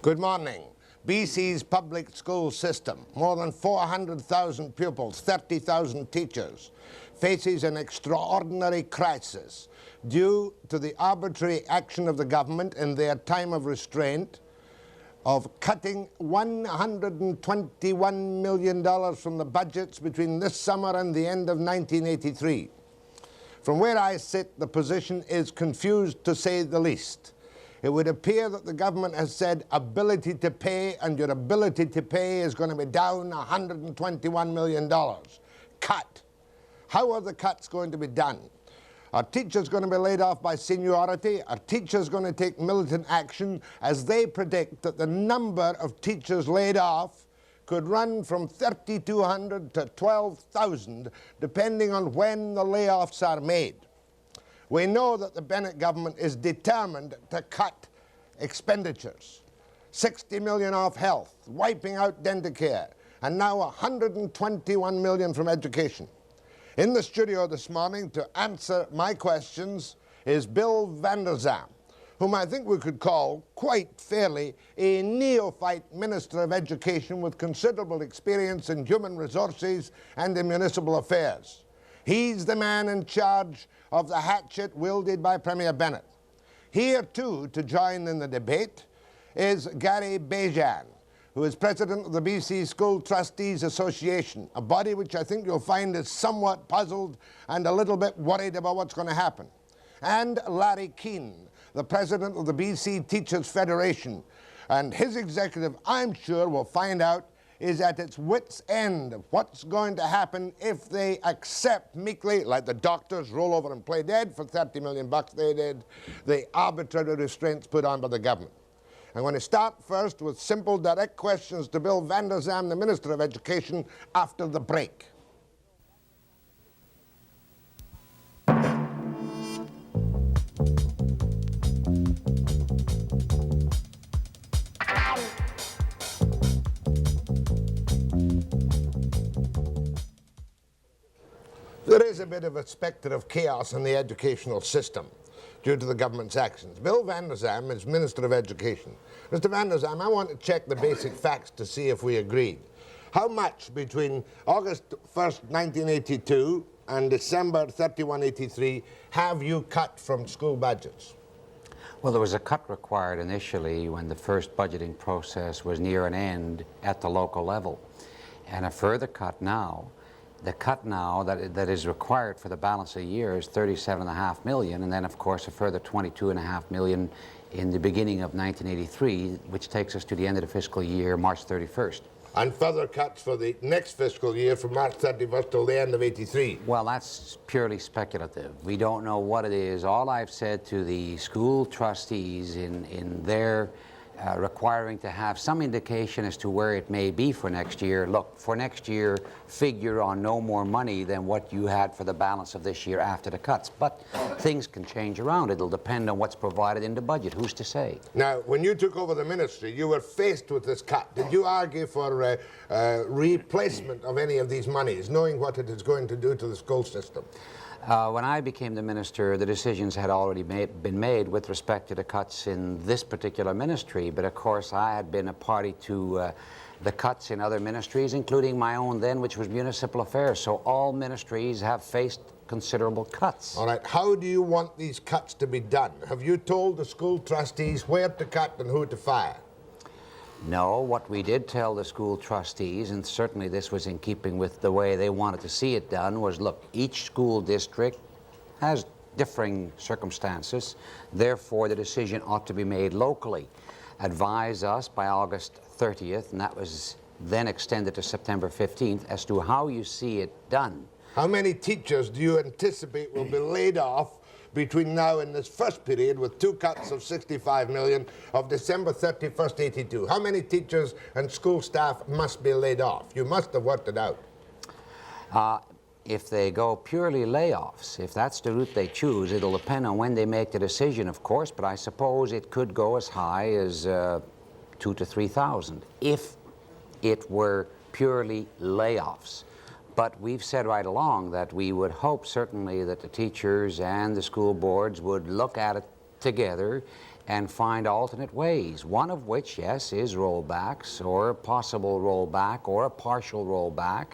Good morning. BC's public school system, more than 400,000 pupils, 30,000 teachers, faces an extraordinary crisis due to the arbitrary action of the government in their time of restraint of cutting $121 million from the budgets between this summer and the end of 1983. From where I sit, the position is confused to say the least. It would appear that the government has said ability to pay, and your ability to pay is going to be down $121 million. Cut. How are the cuts going to be done? Are teachers going to be laid off by seniority? Are teachers going to take militant action as they predict that the number of teachers laid off could run from 3,200 to 12,000 depending on when the layoffs are made? We know that the Bennett government is determined to cut expenditures. 60 million off health, wiping out Dentacare, and now 121 million from education. In the studio this morning to answer my questions is Bill Vander Zalm, whom I think we could call, quite fairly, a neophyte Minister of Education with considerable experience in human resources and in municipal affairs. He's the man in charge of the hatchet wielded by Premier Bennett. Here, too, to join in the debate is Gary Bejan, who is president of the BC School Trustees Association, a body which I think you'll find is somewhat puzzled and a little bit worried about what's going to happen. And Larry Kuehn, the president of the BC Teachers Federation, and his executive, I'm sure, will find out is at its wit's end of what's going to happen if they accept meekly, like the doctors roll over and play dead for 30 million bucks they did, the arbitrary restraints put on by the government. I'm going to start first with simple, direct questions to Bill Vander Zalm, the Minister of Education, after the break. There is a bit of a spectre of chaos in the educational system due to the government's actions. Bill Vander Zalm is Minister of Education. Mr. Vander Zalm, I want to check the basic facts to see if we agreed. How much between August 1st, 1982 and December 31, 83 have you cut from school budgets? Well, there was a cut required initially when the first budgeting process was near an end at the local level, and a further cut now. The cut now that is required for the balance of the year is $37.5 million, and then of course a further $22.5 million in the beginning of 1983, which takes us to the end of the fiscal year, March 31st. And further cuts for the next fiscal year from March 31st till the end of 83. Well, that's purely speculative. We don't know what it is. All I've said to the school trustees in their requiring to have some indication as to where it may be for next year. Look, for next year, figure on no more money than what you had for the balance of this year after the cuts. But things can change around. It'll depend on what's provided in the budget. Who's to say? Now, when you took over the ministry, you were faced with this cut. Did you argue for replacement of any of these monies, knowing what it is going to do to the school system? When I became the minister, the decisions had already been made with respect to the cuts in this particular ministry, but of course I had been a party to the cuts in other ministries, including my own then, which was municipal affairs. So all ministries have faced considerable cuts. All right, how do you want these cuts to be done? Have you told the school trustees where to cut and who to fire? No, what we did tell the school trustees, and certainly this was in keeping with the way they wanted to see it done, was look, each school district has differing circumstances, therefore the decision ought to be made locally. Advise us by August 30th, and that was then extended to September 15th, as to how you see it done. How many teachers do you anticipate will be laid off between now and this first period with two cuts of 65 million of December 31st, 82? How many teachers and school staff must be laid off? You must have worked it out. If they go purely layoffs, if that's the route they choose, it'll depend on when they make the decision, of course, but I suppose it could go as high as 2,000 to 3,000 if it were purely layoffs. But we've said right along that we would hope certainly that the teachers and the school boards would look at it together and find alternate ways, one of which, yes, is rollbacks, or a possible rollback, or a partial rollback.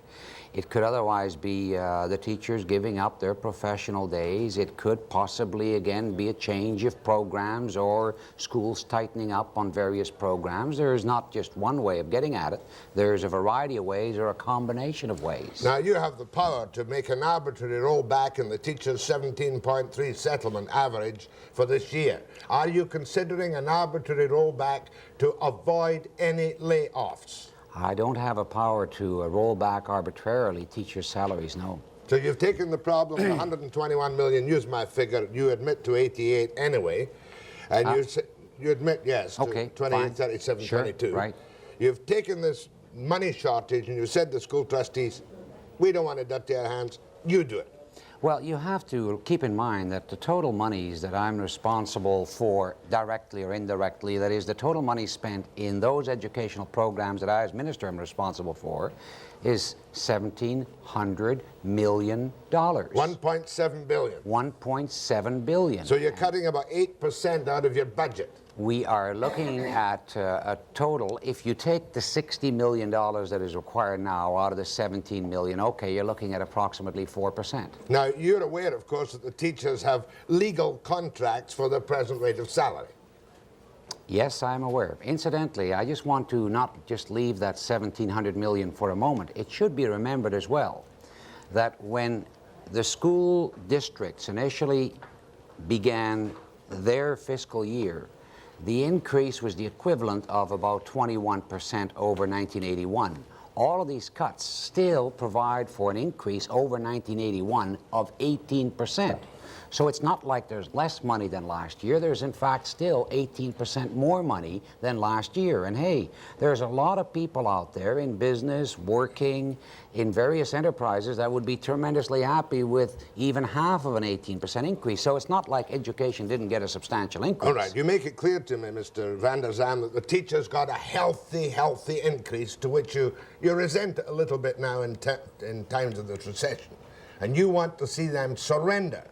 It could otherwise be the teachers giving up their professional days. It could possibly, again, be a change of programs or schools tightening up on various programs. There is not just one way of getting at it. There's a variety of ways or a combination of ways. Now, you have the power to make an arbitrary rollback in the teachers' 17.3 settlement average for this year. Are you considering an arbitrary rollback to avoid any layoffs? I don't have a power to roll back arbitrarily teachers' salaries, no. So you've taken the problem, 121 million, use my figure, you admit to 88 anyway, and you admit, yes, okay, to 28, 37, sure, 22. Right. You've taken this money shortage and you said to school trustees, we don't want to dirty our hands, you do it. Well, you have to keep in mind that the total monies that I'm responsible for, directly or indirectly, that is, the total money spent in those educational programs that I as minister am responsible for, is $1,700 million. 1.7 billion. 1.7 billion. So you're cutting about 8% out of your budget. We are looking at a total, if you take the $60 million that is required now out of the 17 million, okay, you're looking at approximately 4%. Now, you're aware, of course, that the teachers have legal contracts for their present rate of salary. Yes, I'm aware. Incidentally, I just want to not just leave that 1,700 million for a moment. It should be remembered as well that when the school districts initially began their fiscal year, the increase was the equivalent of about 21% over 1981. All of these cuts still provide for an increase over 1981 of 18%. So it's not like there's less money than last year. There's in fact still 18% more money than last year. And hey, there's a lot of people out there in business, working in various enterprises that would be tremendously happy with even half of an 18% increase. So it's not like education didn't get a substantial increase. All right, you make it clear to me, Mr. Vander Zalm, that the teachers got a healthy increase, to which you resent a little bit now in times of the recession. And you want to see them surrender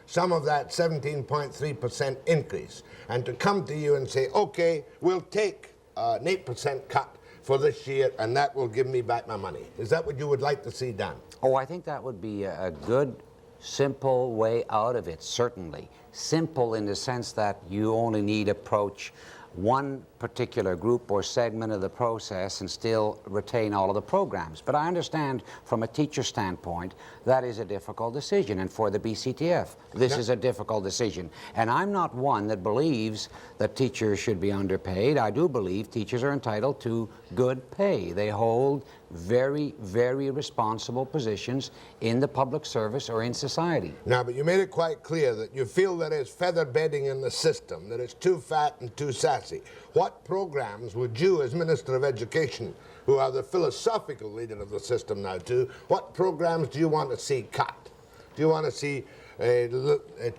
some of that 17.3% increase, and to come to you and say, okay, we'll take an 8% cut for this year, and that will give me back my money. Is that what you would like to see done? Oh, I think that would be a good, simple way out of it, certainly. Simple in the sense that you only need approach one particular group or segment of the process and still retain all of the programs. But I understand from a teacher standpoint that is a difficult decision, and for the BCTF this is a difficult decision. And I'm not one that believes that teachers should be underpaid. I do believe teachers are entitled to good pay. They hold very, very responsible positions in the public service or in society. Now, but you made it quite clear that you feel there is feather bedding in the system, that it's too fat and too sassy. What programs would you, as Minister of Education, who are the philosophical leader of the system now too, what programs do you want to see cut? Do you want to see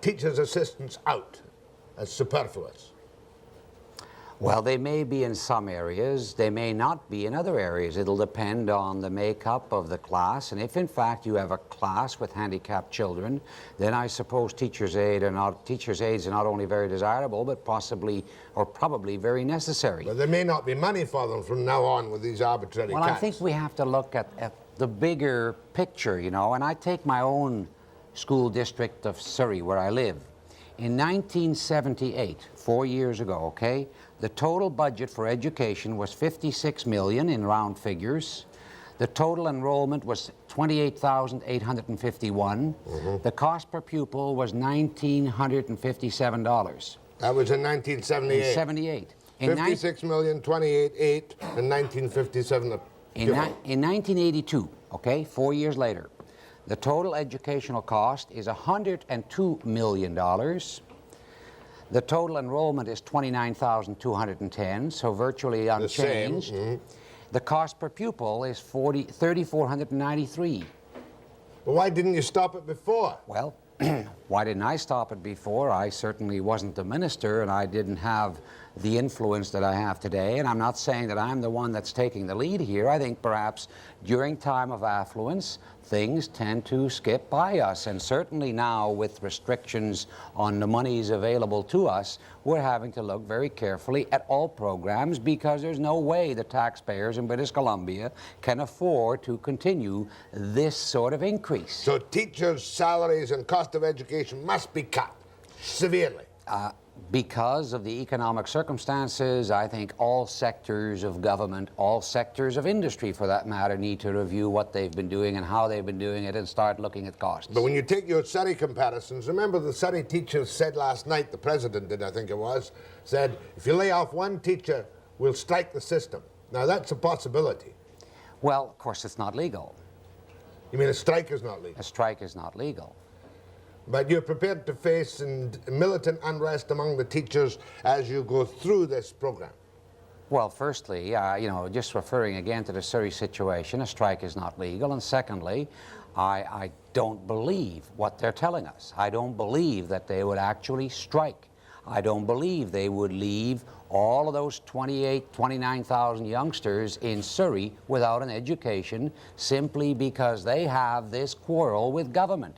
teachers' assistants out as superfluous? Well, they may be in some areas, they may not be in other areas. It'll depend on the makeup of the class, and if in fact you have a class with handicapped children, then I suppose teachers' aids are not only very desirable, but possibly or probably very necessary. But there may not be money for them from now on with these arbitrary cuts. Well, I think we have to look at the bigger picture, you know, and I take my own school district of Surrey, where I live. In 1978, 4 years ago, okay, the total budget for education was $56 million in round figures. The total enrollment was 28,851. The cost per pupil was $1,957. That was in 1978. 78. 56 million, 28,8, and 1957. In 1982, okay, 4 years later, the total educational cost is $102 million. The total enrollment is 29,210, so virtually unchanged. The same. The cost per pupil is 3,493. Well, why didn't you stop it before? Well, Why didn't I stop it before? I certainly wasn't the minister, and I didn't have the influence that I have today. And I'm not saying that I'm the one that's taking the lead here. I think perhaps during time of affluence, things tend to skip by us. And certainly now, with restrictions on the monies available to us, we're having to look very carefully at all programs, because there's no way the taxpayers in British Columbia can afford to continue this sort of increase. So teachers' salaries and cost of education must be cut severely. Because of the economic circumstances, I think all sectors of government, all sectors of industry for that matter, need to review what they've been doing and how they've been doing it and start looking at costs. But when you take your Surrey comparisons, remember the Surrey teachers said last night, the president did, I think it was, said, if you lay off one teacher, we'll strike the system. Now that's a possibility. Well, of course, it's not legal. You mean a strike is not legal? A strike is not legal. But you're prepared to face militant unrest among the teachers as you go through this program? Well, firstly, you know, just referring again to the Surrey situation, a strike is not legal. And secondly, I don't believe what they're telling us. I don't believe that they would actually strike. I don't believe they would leave all of those 29,000 youngsters in Surrey without an education simply because they have this quarrel with government.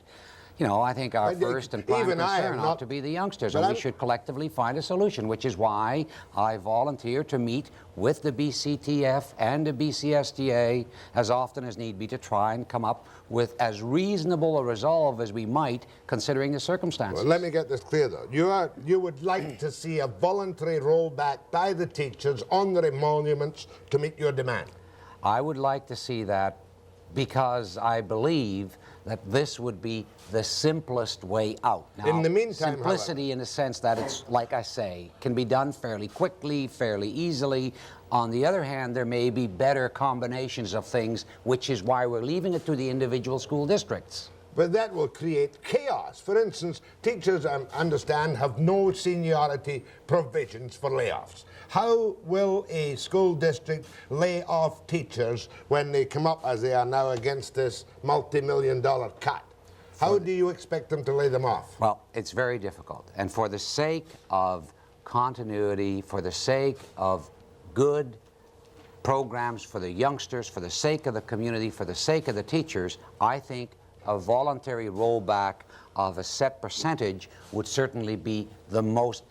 You know, I think our first and prime concern ought to be the youngsters, and we should collectively find a solution, which is why I volunteer to meet with the BCTF and the BCSDA as often as need be to try and come up with as reasonable a resolve as we might, considering the circumstances. Well, let me get this clear, though. You would like to see a voluntary rollback by the teachers on their emoluments to meet your demand? I would like to see that, because I believe that this would be the simplest way out. Now, in the meantime, simplicity in the sense that it's, like I say, can be done fairly quickly, fairly easily. On the other hand, there may be better combinations of things, which is why we're leaving it to the individual school districts. But that will create chaos. For instance, teachers, I understand, have no seniority provisions for layoffs. How will a school district lay off teachers when they come up, as they are now, against this multi-million-dollar cut? How do you expect them to lay them off? Well, it's very difficult. And for the sake of continuity, for the sake of good programs for the youngsters, for the sake of the community, for the sake of the teachers, I think a voluntary rollback of a set percentage would certainly be the most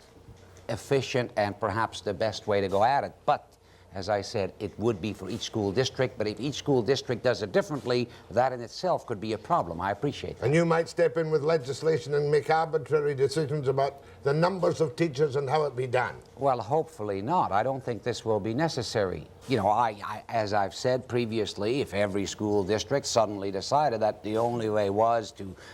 efficient and perhaps the best way to go at it. But as I said, it would be for each school district, but if each school district does it differently, that in itself could be a problem. I appreciate that. And you might step in with legislation and make arbitrary decisions about the numbers of teachers and how it be done. Well, hopefully not. I don't think this will be necessary. You know, as I've said previously, if every school district suddenly decided that the only way was to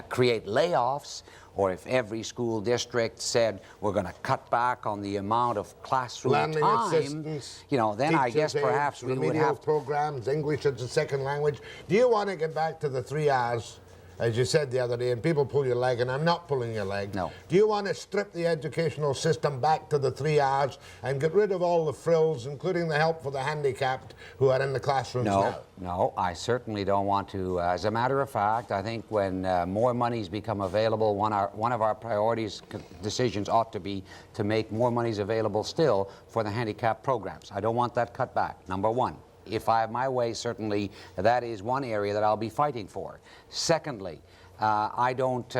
create layoffs, or if every school district said we're going to cut back on the amount of classroom time, you know, then I guess perhaps we would have programs, English as a second language. Do you want to get back to the 3 R's, as you said the other day, and people pull your leg, and I'm not pulling your leg? No. Do you want to strip the educational system back to the 3 R's and get rid of all the frills, including the help for the handicapped who are in the classrooms now? No, I certainly don't want to. As a matter of fact, I think when more monies become available, one of our priorities decisions ought to be to make more monies available still for the handicapped programs. I don't want that cut back, number one. If I have my way, certainly that is one area that I'll be fighting for. Secondly, I don't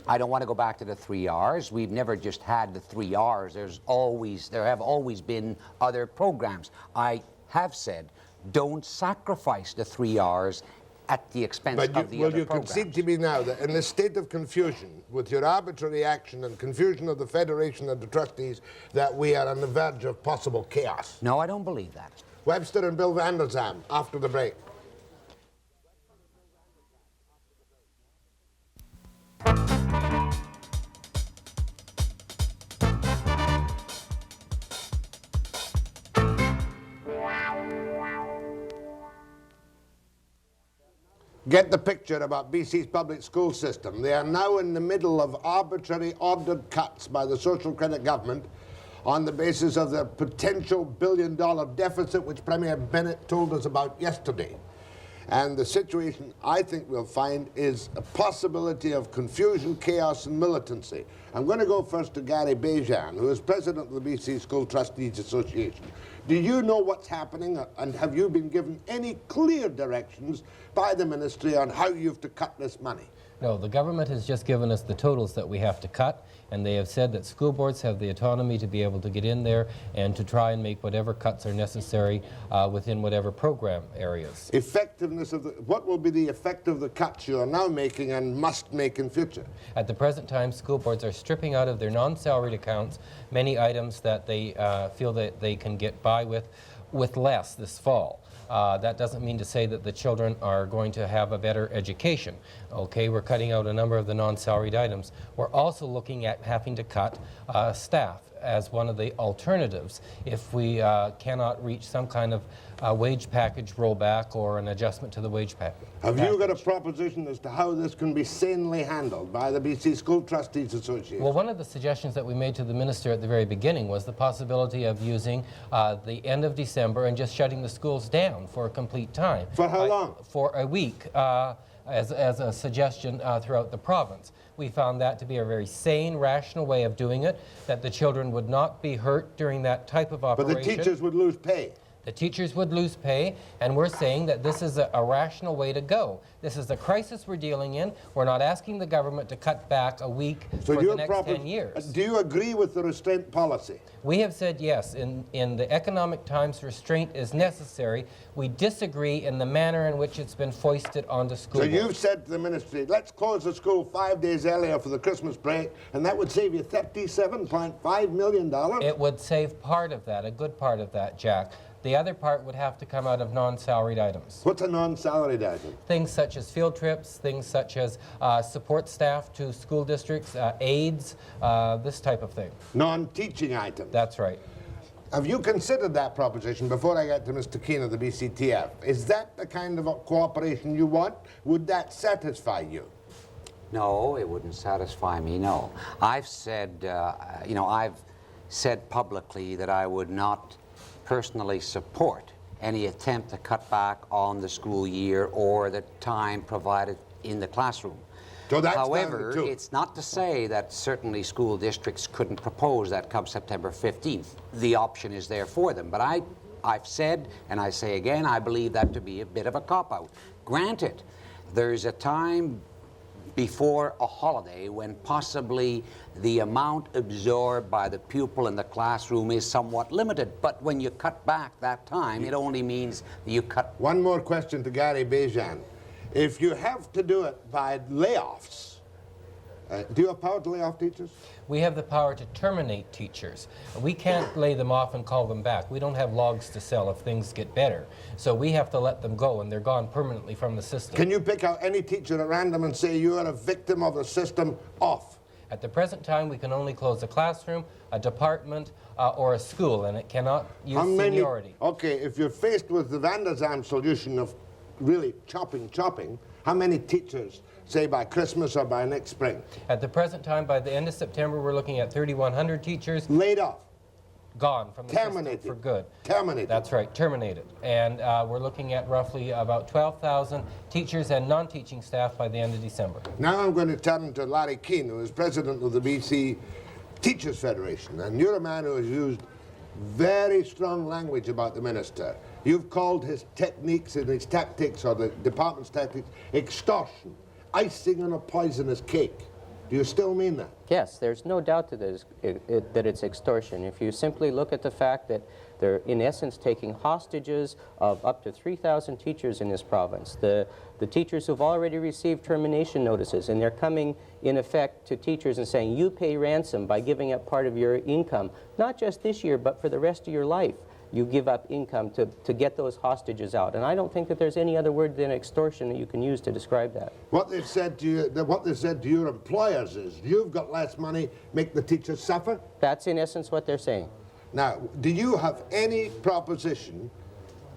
want to go back to the 3 R's. We've never just had the 3 R's. There have always been other programs. I have said, don't sacrifice the 3 R's at the expense of the other programs. Will you concede to me now that in this state of confusion, with your arbitrary action and confusion of the Federation and the trustees, that we are on the verge of possible chaos? No, I don't believe that. Webster and Bill Vander Zalm, after the break. Get the picture about BC's public school system. They are now in the middle of arbitrary ordered cuts by the Social Credit government on the basis of the potential $1 billion deficit which Premier Bennett told us about yesterday. And the situation I think we'll find is a possibility of confusion, chaos, and militancy. I'm going to go first to Gary Bejan, who is president of the BC School Trustees Association. Do you know what's happening, and have you been given any clear directions by the ministry on how you have to cut this money? No, the government has just given us the totals that we have to cut, and they have said that school boards have the autonomy to be able to get in there and to try and make whatever cuts are necessary within whatever program areas. Effectiveness of what will be the effect of the cuts you are now making and must make in future? At the present time, school boards are stripping out of their non-salaried accounts many items that they feel that they can get by with less this fall. That doesn't mean to say that the children are going to have a better education. Okay, we're cutting out a number of the non-salaried items. We're also looking at having to cut staff as one of the alternatives if we cannot reach some kind of wage package rollback or an adjustment to the wage package. Have you got a proposition as to how this can be sanely handled by the BC School Trustees Association? Well, one of the suggestions that we made to the minister at the very beginning was the possibility of using the end of December and just shutting the schools down for a complete time. For how long? For a week, as a suggestion throughout the province. We found that to be a very sane, rational way of doing it, that the children would not be hurt during that type of operation. But the teachers would lose pay. The teachers would lose pay, and we're saying that this is a rational way to go. This is a crisis we're dealing in. We're not asking the government to cut back a week for the next 10 years. Do you agree with the restraint policy? We have said yes. In the economic times, restraint is necessary. We disagree in the manner in which it's been foisted onto school boards. So you've said to the ministry, let's close the school 5 days earlier for the Christmas break, and that would save you $37.5 million? It would save part of that, a good part of that, Jack. The other part would have to come out of non-salaried items. What's a non-salaried item? Things such as field trips, things such as support staff to school districts, aides, this type of thing. Non-teaching items? That's right. Have you considered that proposition before I get to Mr. Kuehn of the BCTF? Is that the kind of cooperation you want? Would that satisfy you? No, it wouldn't satisfy me, no. I've said, I've said publicly that I would not personally support any attempt to cut back on the school year or the time provided in the classroom. So that's However, it's not to say that certainly school districts couldn't propose that come September 15th. The option is there for them. But I've said, and I say again, I believe that to be a bit of a cop-out. Granted, there's a time before a holiday when possibly the amount absorbed by the pupil in the classroom is somewhat limited. But when you cut back that time, it only means that you cut. One more question to Gary Bejan. If you have to do it by layoffs, do you have power to lay off teachers? We have the power to terminate teachers. We can't lay them off and call them back. We don't have logs to sell if things get better. So we have to let them go, and they're gone permanently from the system. Can you pick out any teacher at random and say you are a victim of the system? Off. At the present time, we can only close a classroom, a department, or a school, and it cannot use seniority. Okay, if you're faced with the Vander Zalm solution of really chopping, how many teachers, say by Christmas or by next spring? At the present time, by the end of September, we're looking at 3,100 teachers. Laid off. Gone from the system for good. Terminated. That's right, terminated. And we're looking at roughly about 12,000 teachers and non-teaching staff by the end of December. Now I'm going to turn to Larry Kuehn, who is president of the BC Teachers Federation. And you're a man who has used very strong language about the minister. You've called his techniques and his tactics, or the department's tactics, extortion, icing on a poisonous cake. Do you still mean that? Yes, there's no doubt that it's extortion. If you simply look at the fact that they're, in essence, taking hostages of up to 3,000 teachers in this province, the teachers who've already received termination notices, and they're coming, in effect, to teachers and saying, you pay ransom by giving up part of your income, not just this year, but for the rest of your life. You give up income to get those hostages out. And I don't think that there's any other word than extortion that you can use to describe that. What they've said to you, what they've said to your employers is, you've got less money, make the teachers suffer? That's in essence what they're saying. Now, do you have any proposition,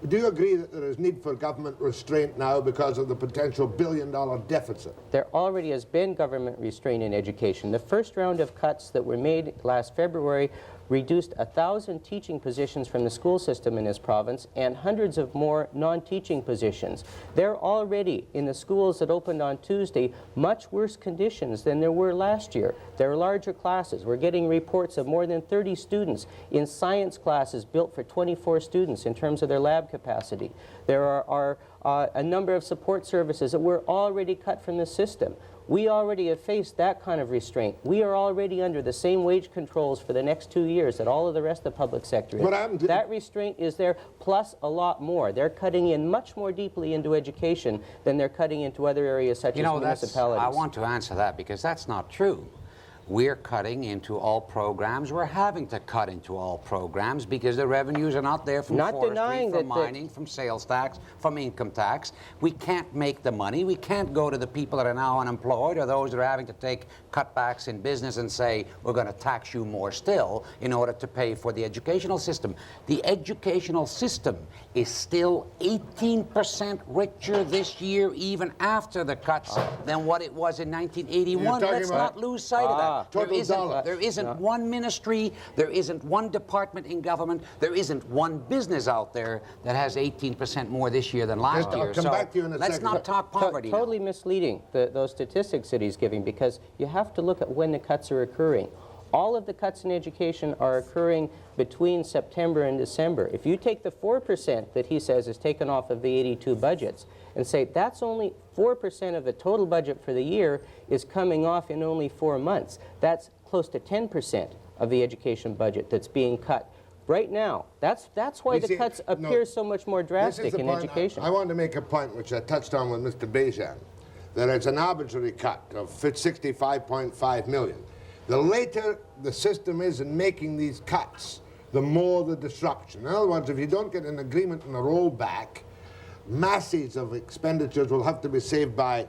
do you agree that there is need for government restraint now because of the potential billion-dollar deficit? There already has been government restraint in education. The first round of cuts that were made last February reduced 1,000 teaching positions from the school system in this province and hundreds of more non-teaching positions. They're already, in the schools that opened on Tuesday, much worse conditions than there were last year. There are larger classes. We're getting reports of more than 30 students in science classes built for 24 students in terms of their lab capacity. There are a number of support services that were already cut from the system. We already have faced that kind of restraint. We are already under the same wage controls for the next 2 years that all of the rest of the public sector is. That restraint is there, plus a lot more. They're cutting in much more deeply into education than they're cutting into other areas such as municipalities. I want to answer that because that's not true. We're cutting into all programs. We're having to cut into all programs because the revenues are not there from forestry, from mining, from sales tax, from income tax. We can't make the money. We can't go to the people that are now unemployed or those that are having to take cutbacks in business and say, we're going to tax you more still in order to pay for the educational system. The educational system is still 18% richer this year, even after the cuts, than what it was in 1981. Let's not lose sight of that. There isn't one ministry, there isn't one department in government, there isn't one business out there that has 18% more this year than last year. I'll come back to you in a let's second. not talk poverty. Totally misleading, those statistics that he's giving, because you have to look at when the cuts are occurring. All of the cuts in education are occurring between September and December. If you take the 4% that he says is taken off of the 82 budgets and say that's only 4% of the total budget for the year is coming off in only 4 months, that's close to 10% of the education budget that's being cut right now. That's why the cuts appear so much more drastic in education. I want to make a point which I touched on with Mr. Bejan, that it's an arbitrary cut of 65.5 million. The later the system is in making these cuts, the more the disruption. In other words, if you don't get an agreement and a rollback, masses of expenditures will have to be saved by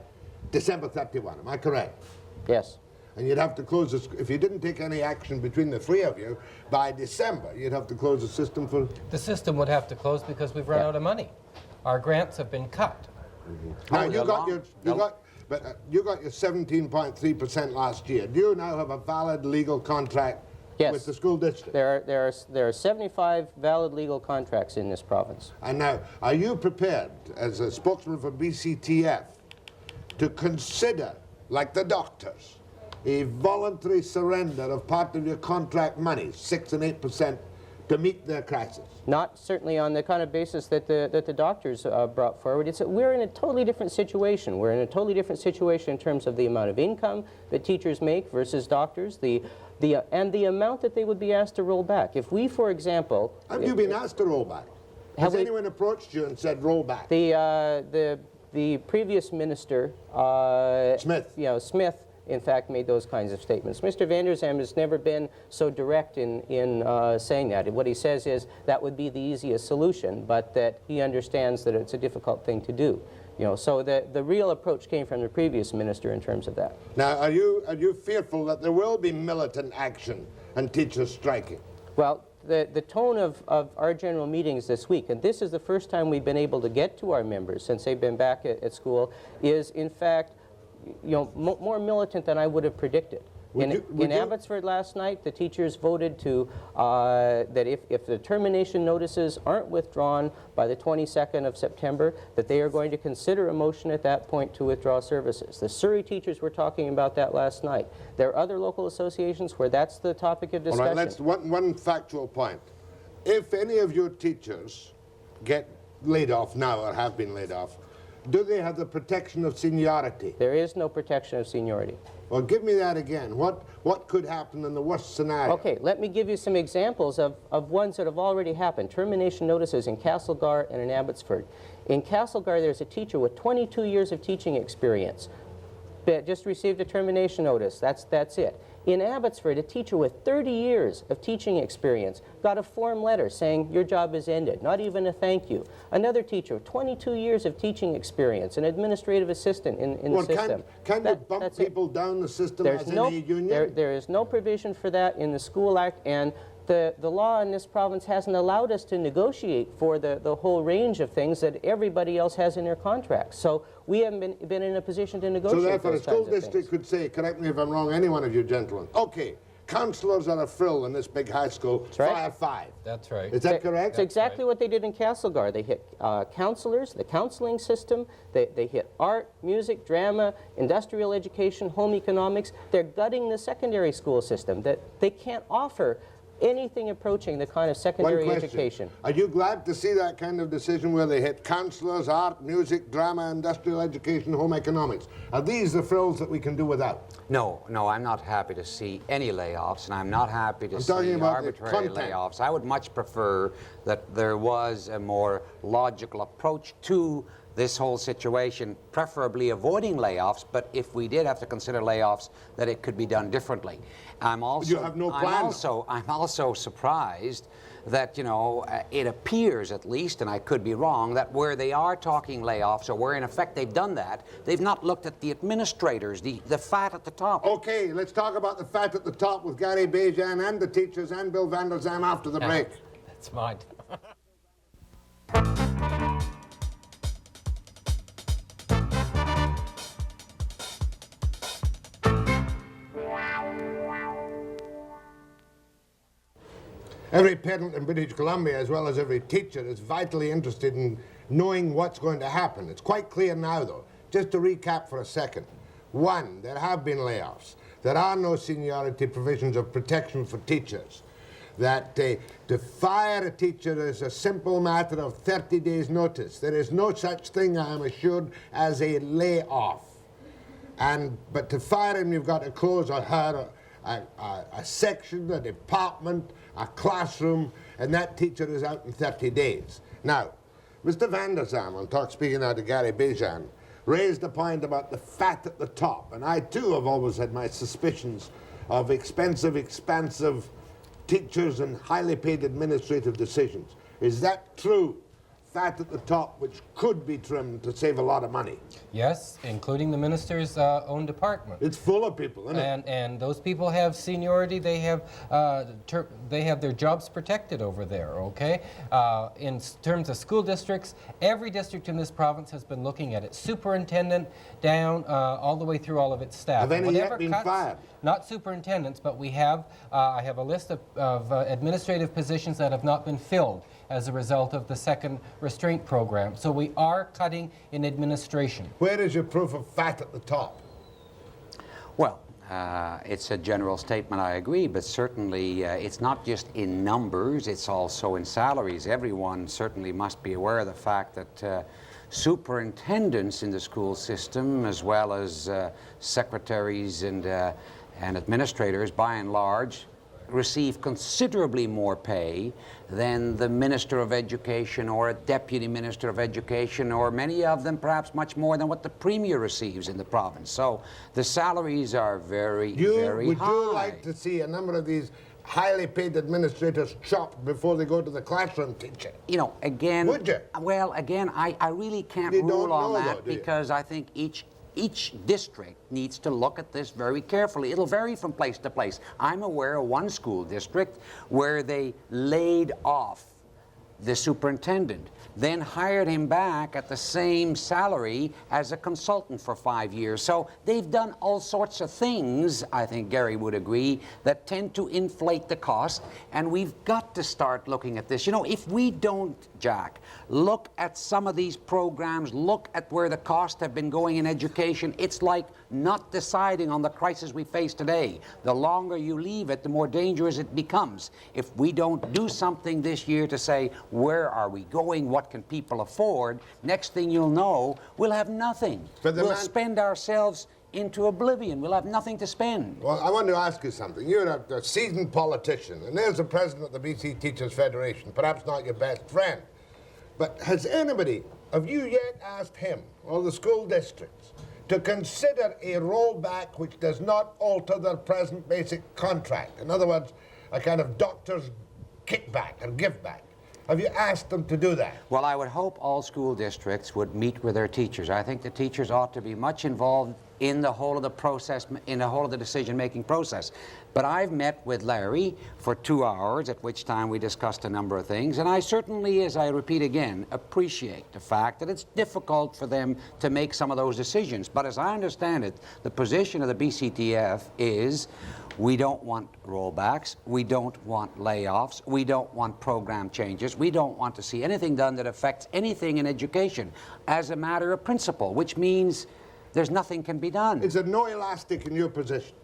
December 31. Am I correct? Yes. And you'd have to close this, if you didn't take any action between the three of you, by December, you'd have to close the system for... The system would have to close because we've run out of money. Our grants have been cut. Now, you got your 17.3% last year. Do you now have a valid legal contract with the school district? There are 75 valid legal contracts in this province. And now, are you prepared, as a spokesman for BCTF, to consider, like the doctors, a voluntary surrender of part of your contract money, 6 and 8%, to meet their crisis? Not certainly on the kind of basis that the doctors brought forward. We're in a totally different situation. We're in a totally different situation in terms of the amount of income that teachers make versus doctors, and the amount that they would be asked to roll back. If we, for example... Have you been asked to roll back? Has anyone approached you and said roll back? The previous minister... Smith. Smith, in fact, made those kinds of statements. Mr. Vander Zalm has never been so direct in saying that. What he says is that would be the easiest solution, but that he understands that it's a difficult thing to do. So the real approach came from the previous minister in terms of that. Now, are you fearful that there will be militant action and teachers striking? Well, the tone of our general meetings this week, and this is the first time we've been able to get to our members since they've been back at school, is in fact more militant than I would have predicted. In Abbotsford last night, the teachers voted to that if the termination notices aren't withdrawn by the 22nd of September, that they are going to consider a motion at that point to withdraw services. The Surrey teachers were talking about that last night. There are other local associations where that's the topic of discussion. All right, let's one factual point. If any of your teachers get laid off now or have been laid off, do they have the protection of seniority? There is no protection of seniority. Well, give me that again. What could happen in the worst scenario? Okay, let me give you some examples of ones that have already happened. Termination notices in Castlegar and in Abbotsford. In Castlegar, there's a teacher with 22 years of teaching experience. Just received a termination notice. That's it. In Abbotsford, a teacher with 30 years of teaching experience got a form letter saying your job is ended, not even a thank you. Another teacher with 22 years of teaching experience, an administrative assistant in the system. Can you bump people down the system as in a union? There is no provision for that in the School Act, and the law in this province hasn't allowed us to negotiate for the whole range of things that everybody else has in their contracts. So we haven't been in a position to negotiate. So therefore a school district could say, correct me if I'm wrong, any one of you gentlemen, okay, councillors are a frill in this big high school, right. fire 5. That's right. Is that correct? It's exactly what they did in Castlegar. They hit counselors, the counseling system, they hit art, music, drama, industrial education, home economics. They're gutting the secondary school system. That they can't offer anything approaching the kind of secondary education. Are you glad to see that kind of decision where they hit counsellors, art, music, drama, industrial education, home economics? Are these the frills that we can do without? No, I'm not happy to see any layoffs, and I'm not happy to see arbitrary layoffs. I would much prefer that there was a more logical approach to this whole situation, preferably avoiding layoffs, but if we did have to consider layoffs, that it could be done differently. I'm also, you have no plan. I'm also surprised that, you know, it appears at least, and I could be wrong, that where they are talking layoffs, or where in effect they've done that, they've not looked at the administrators, the fat at the top. Okay, let's talk about the fat at the top with Gary Bejan and the teachers and Bill Vander Zalm after the break. That's mine. Every parent in British Columbia, as well as every teacher, is vitally interested in knowing what's going to happen. It's quite clear now, though. Just to recap for a second. 1, there have been layoffs. There are no seniority provisions of protection for teachers. That to fire a teacher is a simple matter of 30 days' notice. There is no such thing, I am assured, as a layoff. But to fire him, you've got to close or her a section, a department, a classroom, and that teacher is out in 30 days. Now, Mr. Vander Zalm, speaking now to Gary Bejan, raised the point about the fat at the top, and I too have always had my suspicions of expensive teachers and highly paid administrative decisions. Is that true? Fat at the top, which could be trimmed to save a lot of money. Yes, including the minister's own department. It's full of people, isn't it? And those people have seniority. They have their jobs protected over there. Okay. In terms of school districts, every district in this province has been looking at it. Superintendent down all the way through all of its staff. Have any yet been fired? Not superintendents, but we have. I have a list of administrative positions that have not been filled as a result of the second restraint program. So we are cutting in administration. Where is your proof of fat at the top? Well, it's a general statement, I agree, but certainly it's not just in numbers, it's also in salaries. Everyone certainly must be aware of the fact that superintendents in the school system, as well as secretaries and administrators, by and large, receive considerably more pay than the Minister of Education or a Deputy Minister of Education, or many of them perhaps much more than what the Premier receives in the province. So the salaries are very high. Would you like to see a number of these highly paid administrators chopped before they go to the classroom teaching? You know, again... Would you? Well, again, I really can't rule on that, because I think each district needs to look at this very carefully. It'll vary from place to place. I'm aware of one school district where they laid off the superintendent, then hired him back at the same salary as a consultant for 5 years. So they've done all sorts of things, I think Gary would agree, that tend to inflate the cost, and we've got to start looking at this. You know, if we don't, Jack, look at some of these programs, look at where the costs have been going in education, it's like not deciding on the crisis we face today. The longer you leave it, the more dangerous it becomes. If we don't do something this year to say, where are we going, what can people afford, next thing you'll know, we'll have nothing. We'll spend ourselves into oblivion. We'll have nothing to spend. Well, I want to ask you something. You're a seasoned politician, and there's the president of the BC Teachers Federation, perhaps not your best friend. But has anybody, have you yet asked him, or the school districts, to consider a rollback which does not alter their present basic contract? In other words, a kind of doctor's kickback or give back. Have you asked them to do that? Well, I would hope all school districts would meet with their teachers. I think the teachers ought to be much involved in the whole of the process, in the whole of the decision-making process. But I've met with Larry for 2 hours, at which time we discussed a number of things, and I certainly, as I repeat again, appreciate the fact that it's difficult for them to make some of those decisions. But as I understand it, the position of the BCTF is, We don't want rollbacks. We don't want layoffs. We don't want program changes. We don't want to see anything done that affects anything in education as a matter of principle, which means there's nothing can be done. Is there no elastic in your position?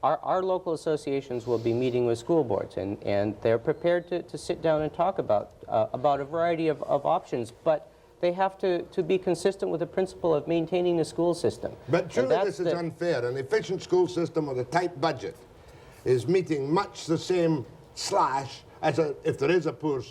Our local associations will be meeting with school boards, and they're prepared to sit down and talk about a variety of options, but they have to be consistent with the principle of maintaining the school system. But surely this is unfair. An efficient school system with a tight budget is meeting much the same slash as if there is a poor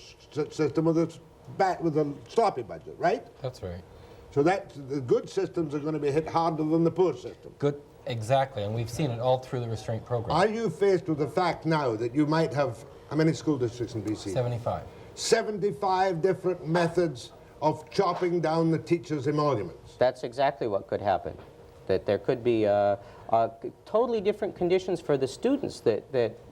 system with a sloppy budget, right? That's right. So the good systems are going to be hit harder than the poor system. Good, exactly, and we've seen it all through the restraint program. Are you faced with the fact now that you might have, how many school districts in BC? 75. 75 different methods of chopping down the teachers' emoluments? That's exactly what could happen. That there could be totally different conditions for the students that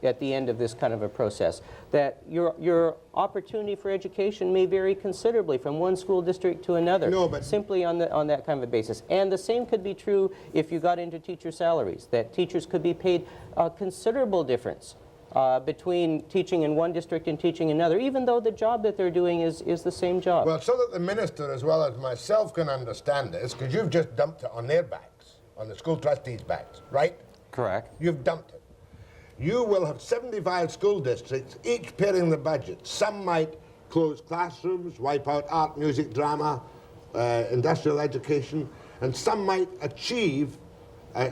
at the end of this kind of a process. That your opportunity for education may vary considerably from one school district to another, no, but simply on that kind of a basis. And the same could be true if you got into teacher salaries, that teachers could be paid a considerable difference between teaching in one district and teaching in another, even though the job that they're doing is the same job. Well, so that the minister as well as myself can understand this, because you've just dumped it on their backs, on the school trustees' backs, right? Correct. You've dumped it. You will have 75 school districts, each paring the budget. Some might close classrooms, wipe out art, music, drama, industrial education, and some might achieve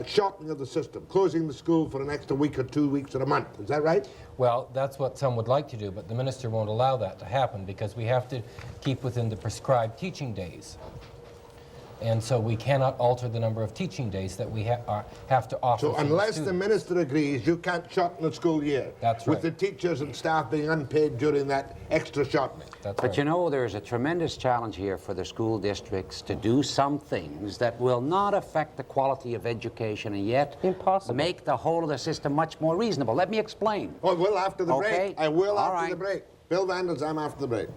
shortening of the system, closing the school for an extra week or 2 weeks or a month. Is that right? Well, that's what some would like to do, but the minister won't allow that to happen because we have to keep within the prescribed teaching days. And so we cannot alter the number of teaching days that we have to offer. So unless the minister agrees, you can't shorten the school year. That's right. With the teachers and staff being unpaid during that extra shortening. That's But right. you know, there's a tremendous challenge here for the school districts to do some things that will not affect the quality of education and yet Impossible. make the whole of the system much more reasonable. Let me explain. Oh, I will after the Okay. break. I will All after the right. break. Bill Vander Zalm after the break.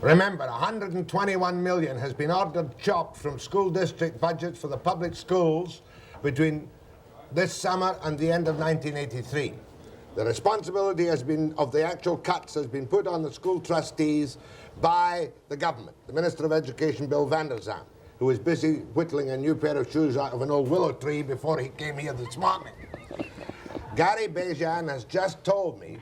Remember, 121 million has been ordered chopped from school district budgets for the public schools between this summer and the end of 1983. The responsibility has been, of the actual cuts has been put on the school trustees by the government, the Minister of Education, Bill Vander Zalm, who was busy whittling a new pair of shoes out of an old willow tree before he came here this morning. Gary Bejan has just told me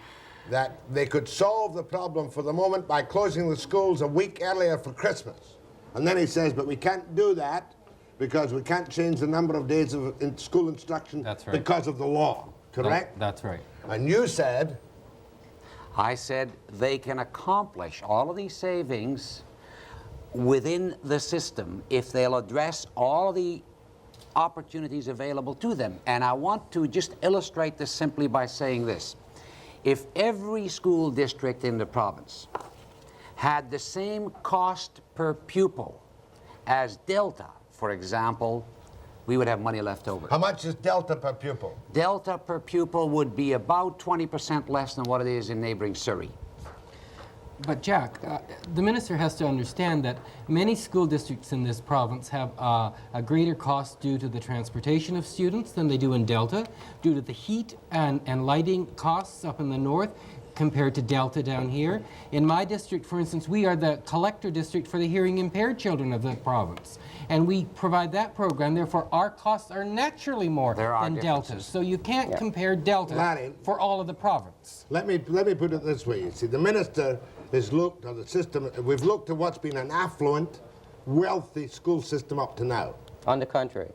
that they could solve the problem for the moment by closing the schools a week earlier for Christmas. And then he says, but we can't do that because we can't change the number of days of school instruction because of the law, correct? That's right. And you said? I said they can accomplish all of these savings within the system if they'll address all the opportunities available to them. And I want to just illustrate this simply by saying this. If every school district in the province had the same cost per pupil as Delta, for example, we would have money left over. How much is Delta per pupil? Delta per pupil would be about 20% less than what it is in neighboring Surrey. But Jack, the minister has to understand that many school districts in this province have a greater cost due to the transportation of students than they do in Delta, due to the heat and lighting costs up in the north compared to Delta down here. In my district, for instance, we are the collector district for the hearing impaired children of the province. And we provide that program, therefore our costs are naturally more than Delta's. So you can't compare Delta Larry, for all of the province. Let me put it this way. You see, the minister has looked at the system, we've looked at what's been an affluent, wealthy school system up to now. On the contrary.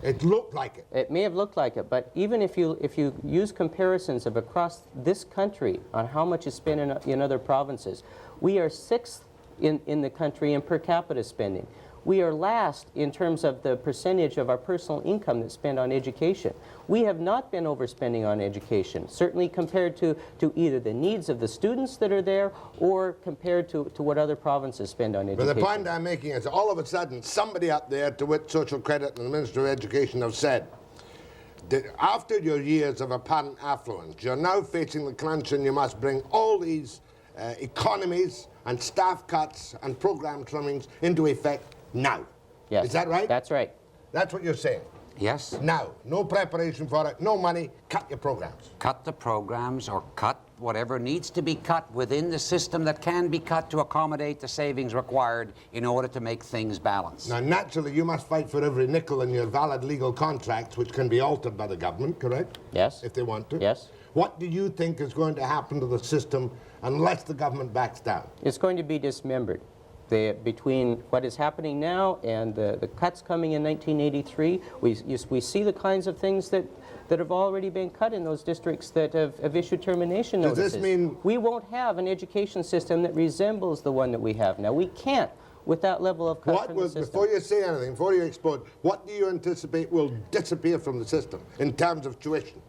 It looked like it. It may have looked like it, but even if you use comparisons of across this country on how much is spent in other provinces, we are sixth in the country in per capita spending. We are last in terms of the percentage of our personal income that's spent on education. We have not been overspending on education, certainly compared to either the needs of the students that are there or compared to what other provinces spend on education. But the point I'm making is all of a sudden somebody up there, to wit Social Credit and the Minister of Education, have said that after your years of apparent affluence, you're now facing the crunch and you must bring all these economies and staff cuts and program trimmings into effect now. Yes. Is that right? That's right. That's what you're saying. Yes. Now, no preparation for it, no money, cut your programs. Cut the programs or cut whatever needs to be cut within the system that can be cut to accommodate the savings required in order to make things balance. Now, naturally, you must fight for every nickel in your valid legal contracts, which can be altered by the government, correct? Yes. If they want to. Yes. What do you think is going to happen to the system unless the government backs down? It's going to be dismembered. Between what is happening now and the cuts coming in 1983, we see the kinds of things that have already been cut in those districts that have issued termination notices. Does this mean we won't have an education system that resembles the one that we have now? We can't with that level of cut from the system. Before you say anything, before you explode, what do you anticipate will disappear from the system in terms of tuition?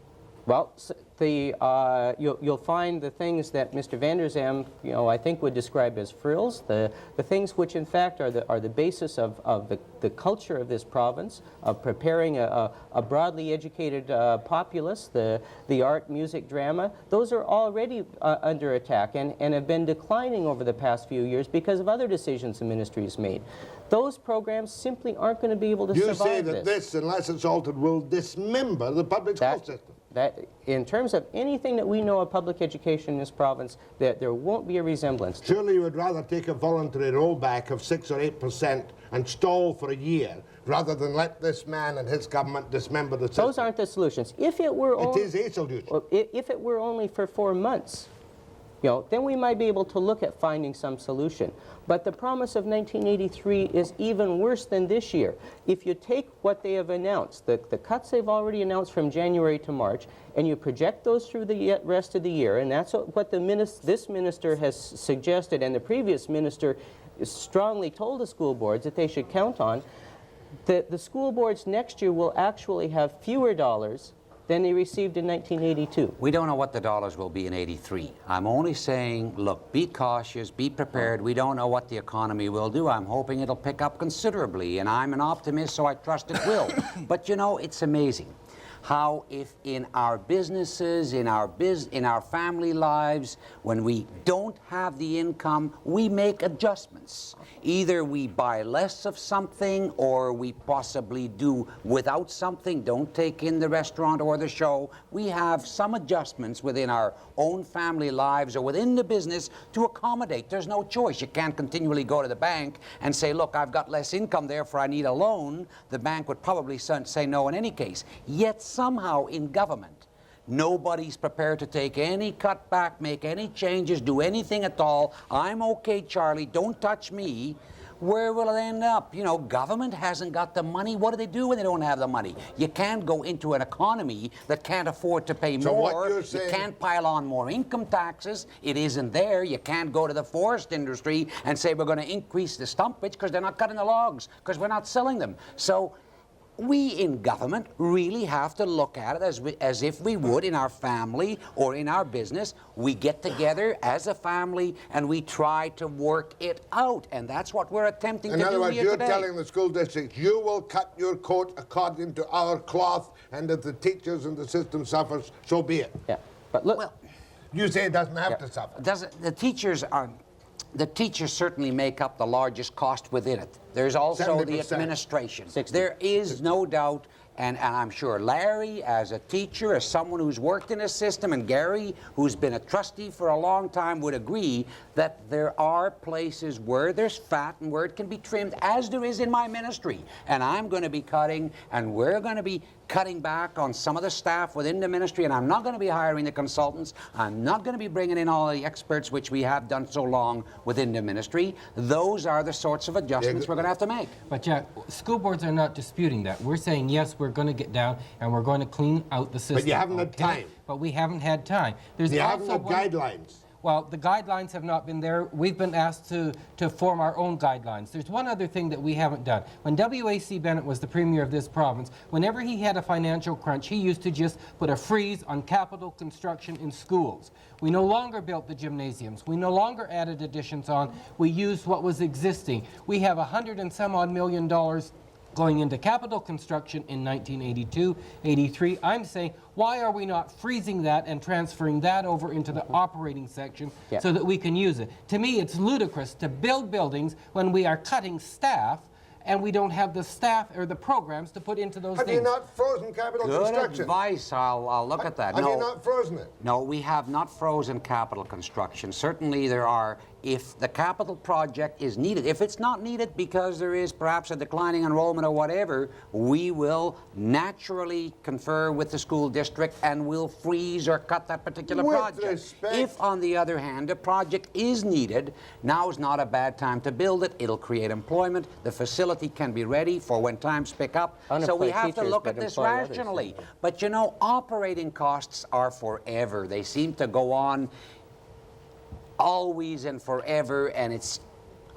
Well, you'll find the things that Mr. Vander Zalm, I think would describe as frills, the things which in fact are the basis of the culture of this province, of preparing a broadly educated populace, the art, music, drama. Those are already under attack and have been declining over the past few years because of other decisions the ministry has made. Those programs simply aren't going to be able to survive this. You say that this, unless it's altered, will dismember the public school system. That, in terms of anything that we know of public education in this province, that there won't be a resemblance. Surely you would rather take a voluntary rollback of 6 or 8% and stall for a year rather than let this man and his government dismember the system. Those aren't the solutions. If it were only, it is a solution. If it were only for 4 months, then we might be able to look at finding some solution. But the promise of 1983 is even worse than this year. If you take what they have announced, the cuts they've already announced from January to March, and you project those through the rest of the year, and that's what this minister has suggested, and the previous minister strongly told the school boards that they should count on, the school boards next year will actually have fewer dollars than they received in 1982. We don't know what the dollars will be in 83. I'm only saying, look, be cautious, be prepared. We don't know what the economy will do. I'm hoping it'll pick up considerably, and I'm an optimist, so I trust it will. But it's amazing how if in our businesses, in our family lives, when we don't have the income, we make adjustments. Either we buy less of something or we possibly do without something, don't take in the restaurant or the show. We have some adjustments within our own family lives or within the business to accommodate. There's no choice. You can't continually go to the bank and say, look, I've got less income, therefore I need a loan. The bank would probably say no in any case. Yet somehow in government, nobody's prepared to take any cutback, make any changes, do anything at all. I'm okay, Charlie, don't touch me. Where will it end up? Government hasn't got the money. What do they do when they don't have the money? You can't go into an economy that can't afford to pay so more. What you're saying... You can't pile on more income taxes. It isn't there. You can't go to the forest industry and say we're going to increase the stumpage because they're not cutting the logs, because we're not selling them. So we in government really have to look at it as if we would in our family or in our business. We get together as a family and we try to work it out, and that's what we're attempting to do here today. In other words, you're telling the school districts, you will cut your coat according to our cloth, and if the teachers and the system suffers, so be it. Yeah, but look... Well, you say it doesn't have to suffer. The teachers certainly make up the largest cost within it. There's also 70%. the administration. 60. There is no doubt, and I'm sure Larry, as a teacher, as someone who's worked in a system, and Gary, who's been a trustee for a long time, would agree that there are places where there's fat and where it can be trimmed, as there is in my ministry. And I'm going to be cutting, and we're going to be cutting back on some of the staff within the ministry, and I'm not going to be hiring the consultants. I'm not going to be bringing in all the experts, which we have done so long within the ministry. Those are the sorts of adjustments we're going to have to make. But Jack, school boards are not disputing that. We're saying, yes, we're going to get down and we're going to clean out the system. But you haven't had time. But we haven't had time. You haven't had guidelines. well, the guidelines have not been there. We've been asked to form our own guidelines. There's one other thing that we haven't done. When W.A.C. Bennett was the premier of this province, whenever he had a financial crunch, he used to just put a freeze on capital construction in schools. We no longer built the gymnasiums. We no longer added additions on. We used what was existing. We have $100 and some odd million going into capital construction in 1982, 83. I'm saying, why are we not freezing that and transferring that over into the operating section so that we can use it? To me, it's ludicrous to build buildings when we are cutting staff and we don't have the staff or the programs to put into those things. Have you not frozen capital construction? Good advice. I'll look at that. Have you not frozen it? No, we have not frozen capital construction. Certainly there are, if the capital project is needed, if it's not needed because there is perhaps a declining enrollment or whatever, we will naturally confer with the school district and we'll freeze or cut that particular project. If, on the other hand, a project is needed, now is not a bad time to build it. It'll create employment. The facility can be ready for when times pick up. So we have to look at this rationally. But you know, operating costs are forever. They seem to go on always and forever, and it's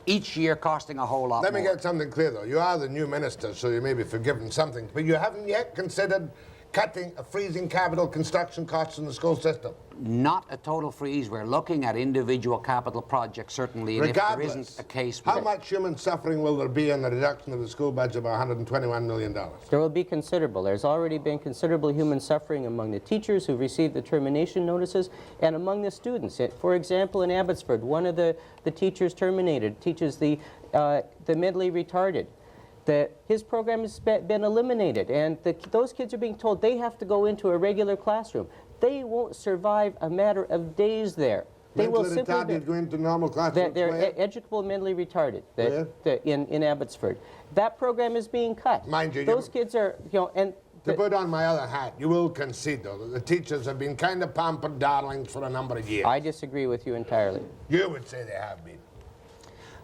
each year costing a whole lot more. Let me get something clear, though. You are the new minister, so you may be forgiven something, but you haven't yet considered cutting, freezing capital construction costs in the school system. Not a total freeze. We're looking at individual capital projects, certainly, and Regardless, if there isn't a case... how much human suffering will there be in the reduction of the school budget by $121 million? There will be considerable. There's already been considerable human suffering among the teachers who received the termination notices and among the students. For example, in Abbotsford, one of the teachers terminated teaches the mentally retarded. His program has been eliminated, and those kids are being told they have to go into a regular classroom. They won't survive a matter of days there. They will simply retarded go into normal classrooms. They're educable mentally retarded in Abbotsford. That program is being cut. Mind you, those kids are, and to put on my other hat, you will concede, though, that the teachers have been kind of pampered darlings for a number of years. I disagree with you entirely. You would say they have been.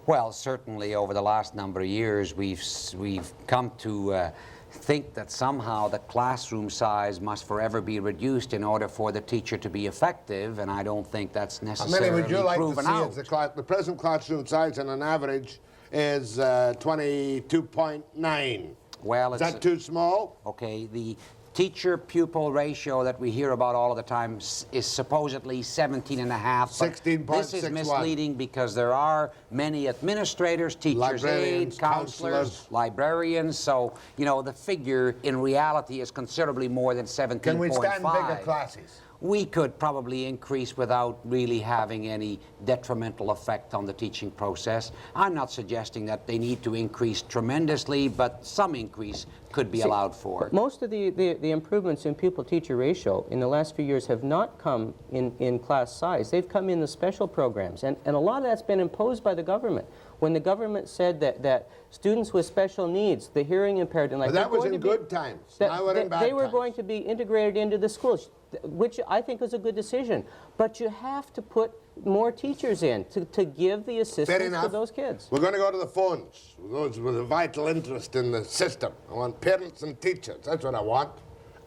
Well, certainly over the last number of years, we've come to think that somehow the classroom size must forever be reduced in order for the teacher to be effective, and I don't think that's necessarily proven out. How many would you like to see as the present classroom size on an average is 22.9? Well, is that too small? Okay, the teacher-pupil ratio that we hear about all of the time is supposedly 17.5. 16.61. This is misleading because there are many administrators, teachers' aides, counselors, librarians. So, you know, the figure in reality is considerably more than 17.5. Can we stand bigger classes? We could probably increase without really having any detrimental effect on the teaching process. I'm not suggesting that they need to increase tremendously, but some increase could be allowed for. Most of the improvements in pupil-teacher ratio in the last few years have not come in class size. They've come in the special programs, and a lot of that's been imposed by the government. When the government said that students with special needs, the hearing impaired, and like that was in good times. Now we're in bad times. They were going to be integrated into the schools, which I think was a good decision. But you have to put more teachers in to give the assistance to those kids. We're going to go to the phones, those with a vital interest in the system. I want parents and teachers. That's what I want.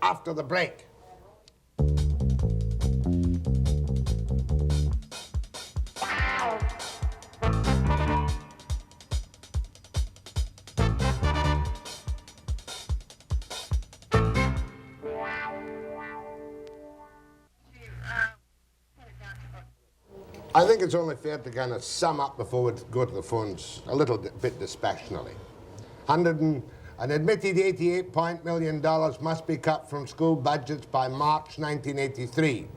After the break. I think it's only fair to kind of sum up before we go to the phones a little bit dispassionately. An admitted $88 million must be cut from school budgets by March 1983.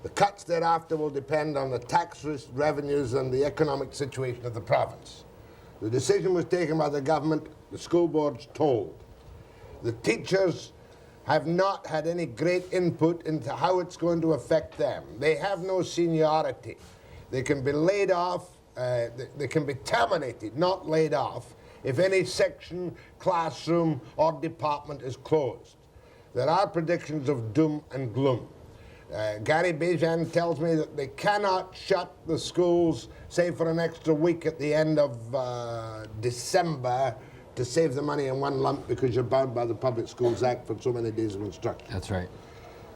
The cuts thereafter will depend on the tax revenues and the economic situation of the province. The decision was taken by the government, the school board's told. The teachers have not had any great input into how it's going to affect them. They have no seniority. They can be laid off, they can be terminated, not laid off, if any section, classroom, or department is closed. There are predictions of doom and gloom. Gary Bejan tells me that they cannot shut the schools, say for an extra week at the end of December, to save the money in one lump because you're bound by the Public Schools Act for so many days of instruction. That's right.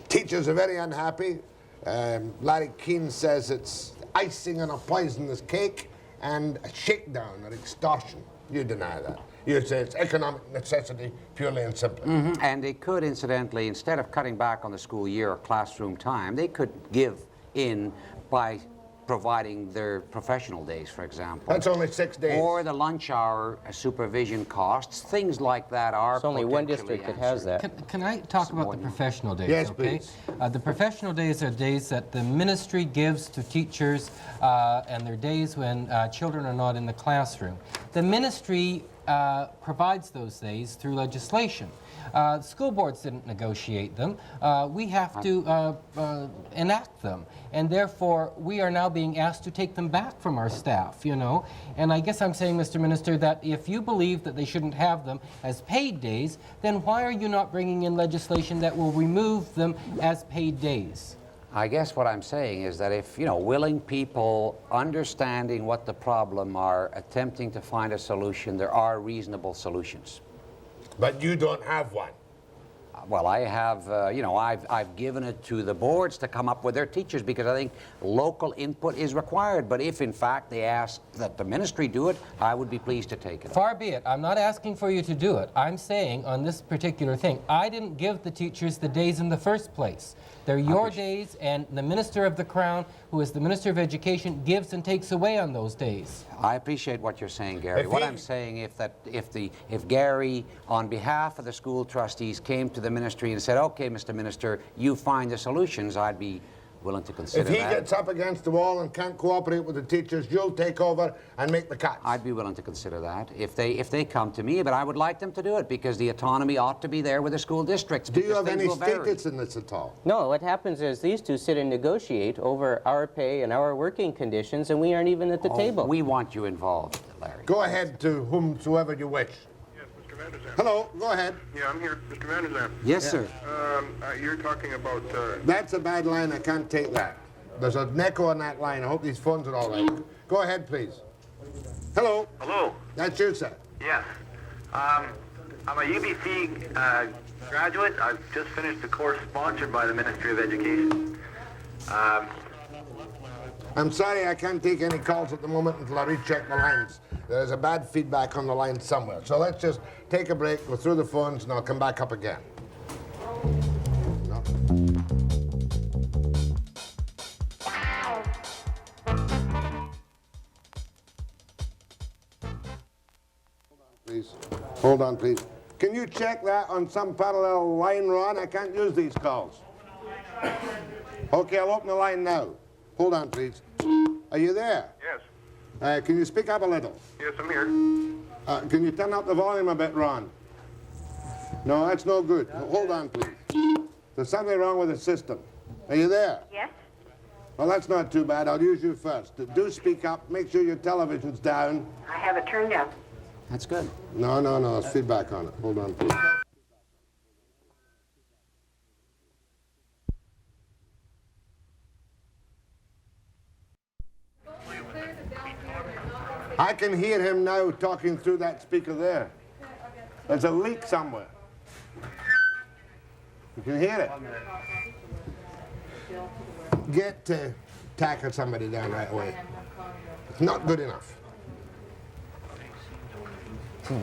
Teachers are very unhappy. Larry Kuehn says it's icing on a poisonous cake and a shakedown or extortion. You deny that. You say it's economic necessity, purely and simply. And they could, incidentally, instead of cutting back on the school year or classroom time, they could give in by providing their professional days, for example. That's only 6 days. Or the lunch hour supervision costs. Things like that are There's only one potentially district that has answered. that. Can I talk about the professional days? Yes, okay? please. The professional days are days that the ministry gives to teachers, and they're days when children are not in the classroom. The ministry provides those days through legislation. School boards didn't negotiate them. We have to enact them. And therefore, we are now being asked to take them back from our staff, you know. And I guess I'm saying, Mr. Minister, that if you believe that they shouldn't have them as paid days, then why are you not bringing in legislation that will remove them as paid days? I guess what I'm saying is that if, you know, willing people understanding what the problem are, attempting to find a solution, there are reasonable solutions. But you don't have one. Well, I have, you know, I've given it to the boards to come up with their teachers because I think local input is required. But if, in fact, they ask that the ministry do it, I would be pleased to take it. Far be it. I'm not asking for you to do it. I'm saying on this particular thing, I didn't give the teachers the days in the first place. They're your days, and the Minister of the Crown, who is the Minister of Education, gives and takes away on those days. I appreciate what you're saying, Gary. What I'm saying, if Gary, on behalf of the school trustees, came to the ministry and said, "Okay, Mr. Minister, you find the solutions," I'd be willing to consider If he that. gets up against the wall and can't cooperate with the teachers, you'll take over and make the cuts. I'd be willing to consider that if they come to me, but I would like them to do it because the autonomy ought to be there with the school districts. Do you because have things any will vary. status in this at all? No, what happens is these two sit and negotiate over our pay and our working conditions, and we aren't even at the table. We want you involved, Larry. Go ahead to whomsoever you wish. Yes, Mr. Vander Zalm. Hello, go ahead. Yeah, I'm here. Mr. Vander Zalm. Yes, sir. You're talking about... That's a bad line, I can't take that. There's an echo on that line. I hope these phones are all right. Go ahead, please. Hello. Hello. That's you, sir. Yes. I'm a UBC graduate. I've just finished a course sponsored by the Ministry of Education. I'm sorry I can't take any calls at the moment until I recheck the lines. There's a bad feedback on the line somewhere. So let's just take a break, go through the phones, and I'll come back up again. No. Please. Hold on, please. Can you check that on some parallel line, Ron? I can't use these calls. Okay, I'll open the line now. Hold on, please. Are you there? Yes. Can you speak up a little? Yes, I'm here. Can you turn up the volume a bit, Ron? No, that's no good. Hold on, please. There's something wrong with the system. Are you there? Yes? Well, that's not too bad. I'll use you first. Do speak up. Make sure your television's down. I have it turned down. That's good. No, there's feedback on it. Hold on, please. I can hear him now talking through that speaker there. There's a leak somewhere. You can hear it. Get tack or somebody down right away. It's not good enough.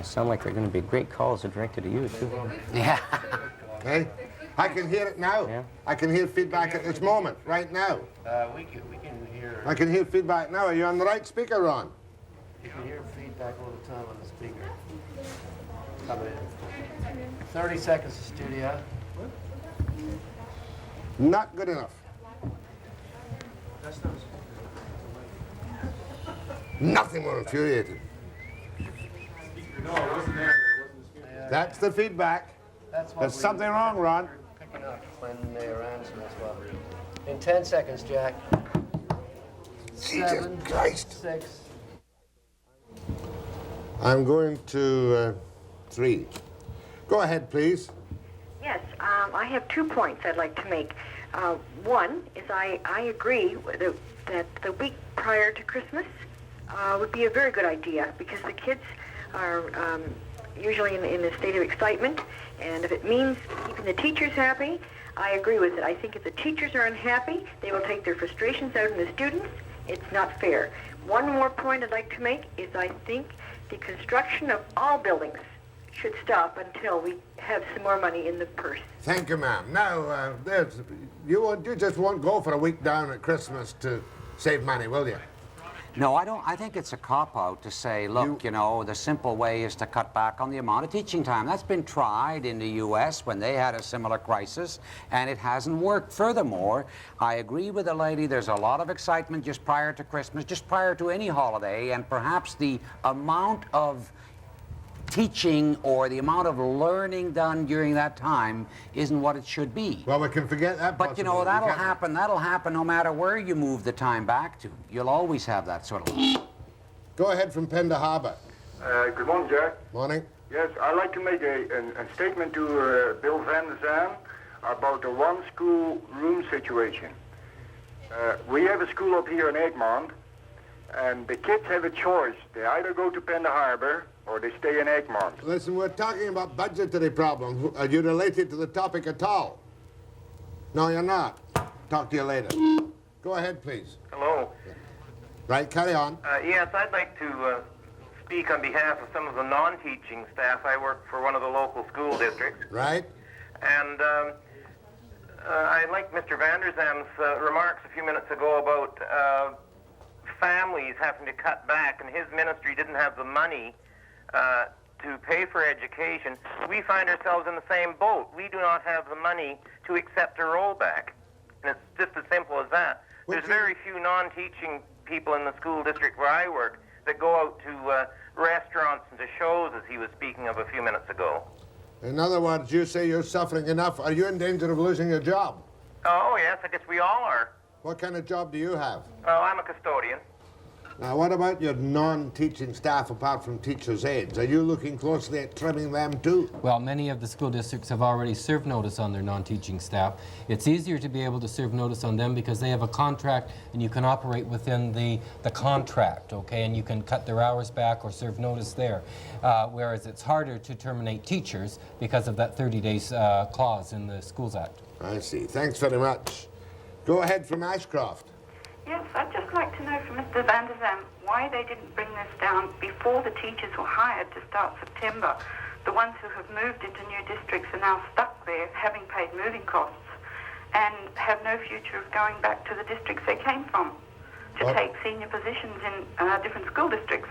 Sound like they're going to be great calls directed at you, too. Yeah. Hey, I can hear it now. Yeah. I can hear feedback at this moment, right now. We can hear. I can hear feedback now. Are you on the right speaker, Ron? You can hear feedback all the time on the speaker. Coming in. 30 seconds to studio. Not good enough. That's not. Nothing more infuriating. No, it wasn't there. It wasn't the speaker. That's the feedback. That's what There's something wrong, Ron. picking up when they are answering as well. In 10 seconds, Jack. Jesus 7, Christ. 6. I'm going to 3. Go ahead, please. Yes, I have 2 points I'd like to make. One is I agree that the week prior to Christmas would be a very good idea because the kids are usually in a state of excitement, and if it means keeping the teachers happy, I agree with it. I think if the teachers are unhappy, they will take their frustrations out on the students. It's not fair. One more point I'd like to make is I think the construction of all buildings should stop until we have some more money in the purse. Thank you, ma'am. Now, you just won't go for a week down at Christmas to save money, will you? No, I don't. I think it's a cop-out to say, look, you know, the simple way is to cut back on the amount of teaching time. That's been tried in the U.S. when they had a similar crisis, and it hasn't worked. Furthermore, I agree with the lady, there's a lot of excitement just prior to Christmas, just prior to any holiday, and perhaps the amount of teaching or the amount of learning done during that time isn't what it should be. Well, we can forget that. But you know, that'll happen no matter where you move the time back to. You'll always have that sort of... Go ahead from Pender Harbour. Good morning, Jack. Morning. Yes, I'd like to make a statement to Bill Vander Zalm about the one school room situation. We have a school up here in Egmont, and the kids have a choice. They either go to Pender Harbour or they stay in Egmont. Listen, we're talking about budgetary problems. Are you related to the topic at all? No, you're not. Talk to you later. Go ahead, please. Hello. Right, carry on. Yes, I'd like to speak on behalf of some of the non-teaching staff. I work for one of the local school districts. Right. And I like Mr. Vander Zalm's remarks a few minutes ago about families having to cut back, and his ministry didn't have the money to pay for education. We find ourselves in the same boat. We do not have the money to accept a rollback. And it's just as simple as that. There's very few non-teaching people in the school district where I work that go out to restaurants and to shows, as he was speaking of a few minutes ago. In other words, you say you're suffering enough. Are you in danger of losing your job? Oh, yes, I guess we all are. What kind of job do you have? Oh, I'm a custodian. Now, what about your non-teaching staff apart from teachers' aides? Are you looking closely at trimming them too? Well, many of the school districts have already served notice on their non-teaching staff. It's easier to be able to serve notice on them because they have a contract and you can operate within the contract, okay? And you can cut their hours back or serve notice there. Whereas it's harder to terminate teachers because of that 30 days clause in the Schools Act. I see. Thanks very much. Go ahead from Ashcroft. Yes, I'd just like to know from Mr. Vander Zalm why they didn't bring this down before the teachers were hired to start September. The ones who have moved into new districts are now stuck there, having paid moving costs, and have no future of going back to the districts they came from to take senior positions in different school districts.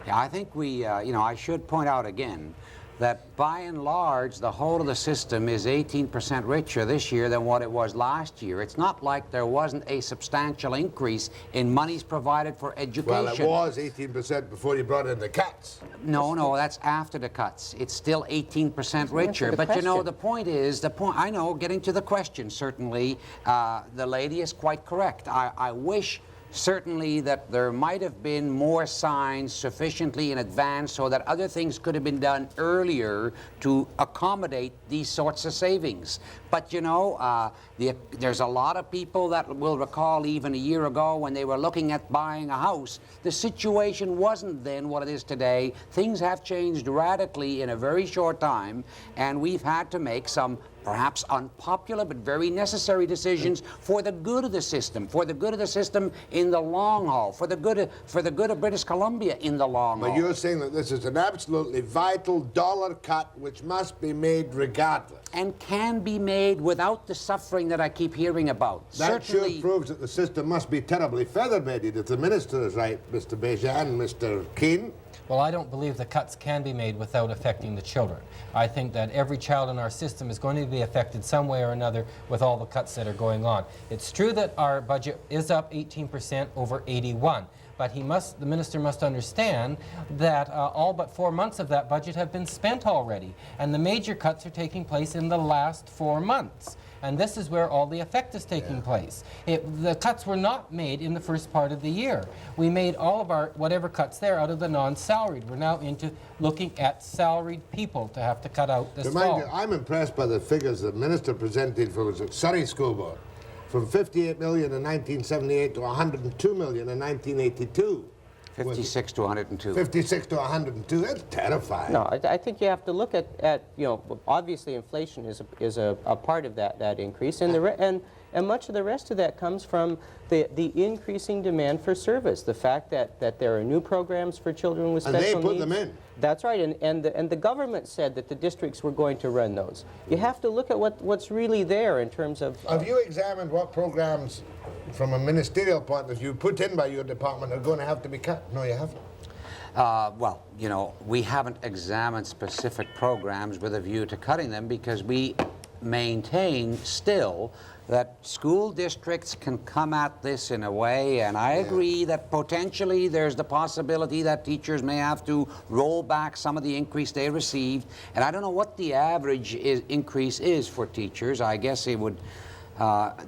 Yeah, I think we, you know, I should point out again that by and large, the whole of the system is 18% richer this year than what it was last year. It's not like there wasn't a substantial increase in monies provided for education. Well, it was 18% before you brought in the cuts. No, that's after the cuts. It's still 18% richer. But you know, the point is, I know, getting to the question, certainly, the lady is quite correct. I wish certainly that there might have been more signs sufficiently in advance so that other things could have been done earlier to accommodate these sorts of savings. But you know, there's a lot of people that will recall even a year ago when they were looking at buying a house. The situation wasn't then what it is today. Things have changed radically in a very short time, and we've had to make some perhaps unpopular but very necessary decisions for the good of the system, in the long haul, for the good of British Columbia in the long haul. But you're saying that this is an absolutely vital dollar cut which must be made regardless. And can be made without the suffering that I keep hearing about. That Certainly, sure proves that the system must be terribly feather-bedded, if the minister is right, Mr. Bejan, Mr. Kuehn. Well, I don't believe the cuts can be made without affecting the children. I think that every child in our system is going to be affected some way or another with all the cuts that are going on. It's true that our budget is up 18% over 81, but the minister must understand that all but 4 months of that budget have been spent already, and the major cuts are taking place in the last 4 months. And this is where all the effect is taking place. The cuts were not made in the first part of the year. We made all of our whatever cuts there out of the non-salaried. We're now into looking at salaried people to have to cut out this fall. Mind you, I'm impressed by the figures the minister presented for the Surrey School Board. From 58 million in 1978 to 102 million in 1982. 56 to 102. 56 to 102, that's terrifying. No, I think you have to look at you know, obviously inflation is a part of that increase, and and much of the rest of that comes from the increasing demand for service. The fact that there are new programs for children with special needs. And they put them in. That's right, and the government said that the districts were going to run those. You have to look at what's really there in terms of... Have you examined what programs, from a ministerial point of view, put in by your department are going to have to be cut? No, you haven't. Well, you know, we haven't examined specific programs with a view to cutting them because we maintain still that school districts can come at this in a way, and I agree that potentially there's the possibility that teachers may have to roll back some of the increase they received, and I don't know what the average increase is for teachers. I guess it would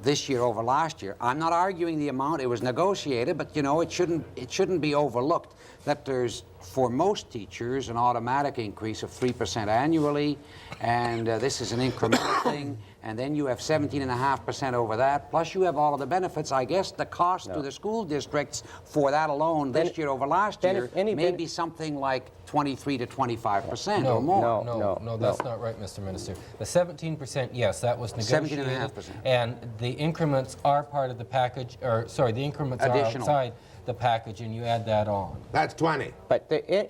this year over last year. I'm not arguing the amount, it was negotiated, but you know, it shouldn't be overlooked that there's, for most teachers, an automatic increase of 3% annually, and this is an incremental thing, and then you have 17.5% over that, plus you have all of the benefits. I guess the cost to the school districts for that alone this year over last year may be something like 23 to 25% or more. No, that's not right, Mr. Minister. The 17%, yes, that was negotiated. 17.5%. And the increments are part of the package, or sorry, the increments are outside the package, and you add that on. That's 20. But the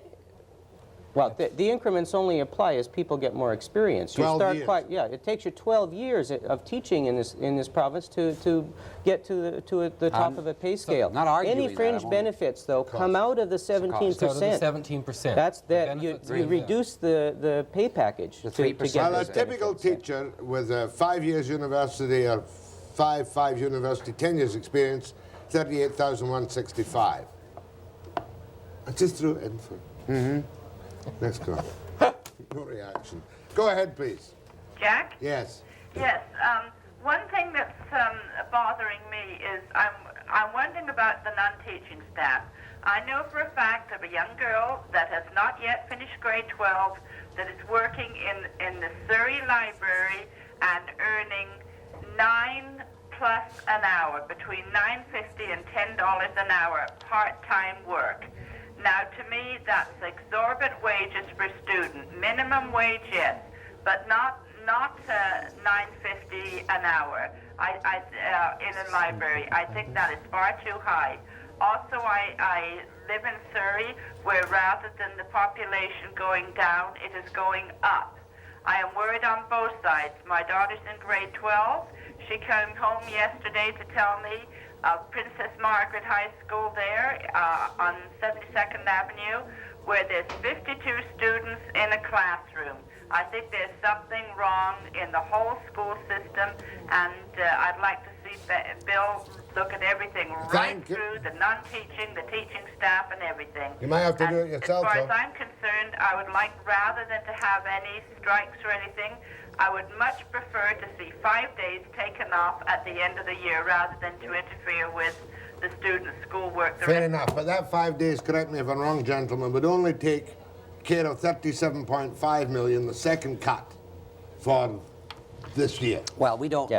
increments only apply as people get more experience. You 12 start years. it takes you 12 years of teaching in this province to get to the top of a pay scale. Not arguing Any fringe benefits, though, come out of the 17%. Out of the 17%. That's that you reduce the pay package to get Well, a those typical benefits. teacher with a 5 years university or five university 10 years experience, 38,165. I just threw it in for. Let's go. No reaction. Go ahead, please. Jack? Yes. Yes. One thing that's bothering me is I'm wondering about the non-teaching staff. I know for a fact of a young girl that has not yet finished grade 12 that is working in the Surrey Library and earning $9+ an hour, between $9.50 and $10 an hour, part-time work. Now, to me, that's exorbitant wages for a student. Minimum wage, yes, but not $9.50 an hour. In a library, I think that is far too high. Also, I live in Surrey, where rather than the population going down, it is going up. I am worried on both sides. My daughter's in grade 12. She came home yesterday to tell me of Princess Margaret High School there on 72nd Avenue, where there's 52 students in a classroom. I think there's something wrong in the whole school system, and I'd like to see Bill look at everything right through, the non-teaching, the teaching staff, and everything. You might have to do it yourself, as far though. as I'm concerned, I would like, rather than to have any strikes or anything, I would much prefer to see 5 days taken off at the end of the year rather than to interfere with the students' schoolwork. Fair enough, but that 5 days, correct me if I'm wrong, gentlemen, would only take care of 37.5 million, the second cut for this year. Well, we don't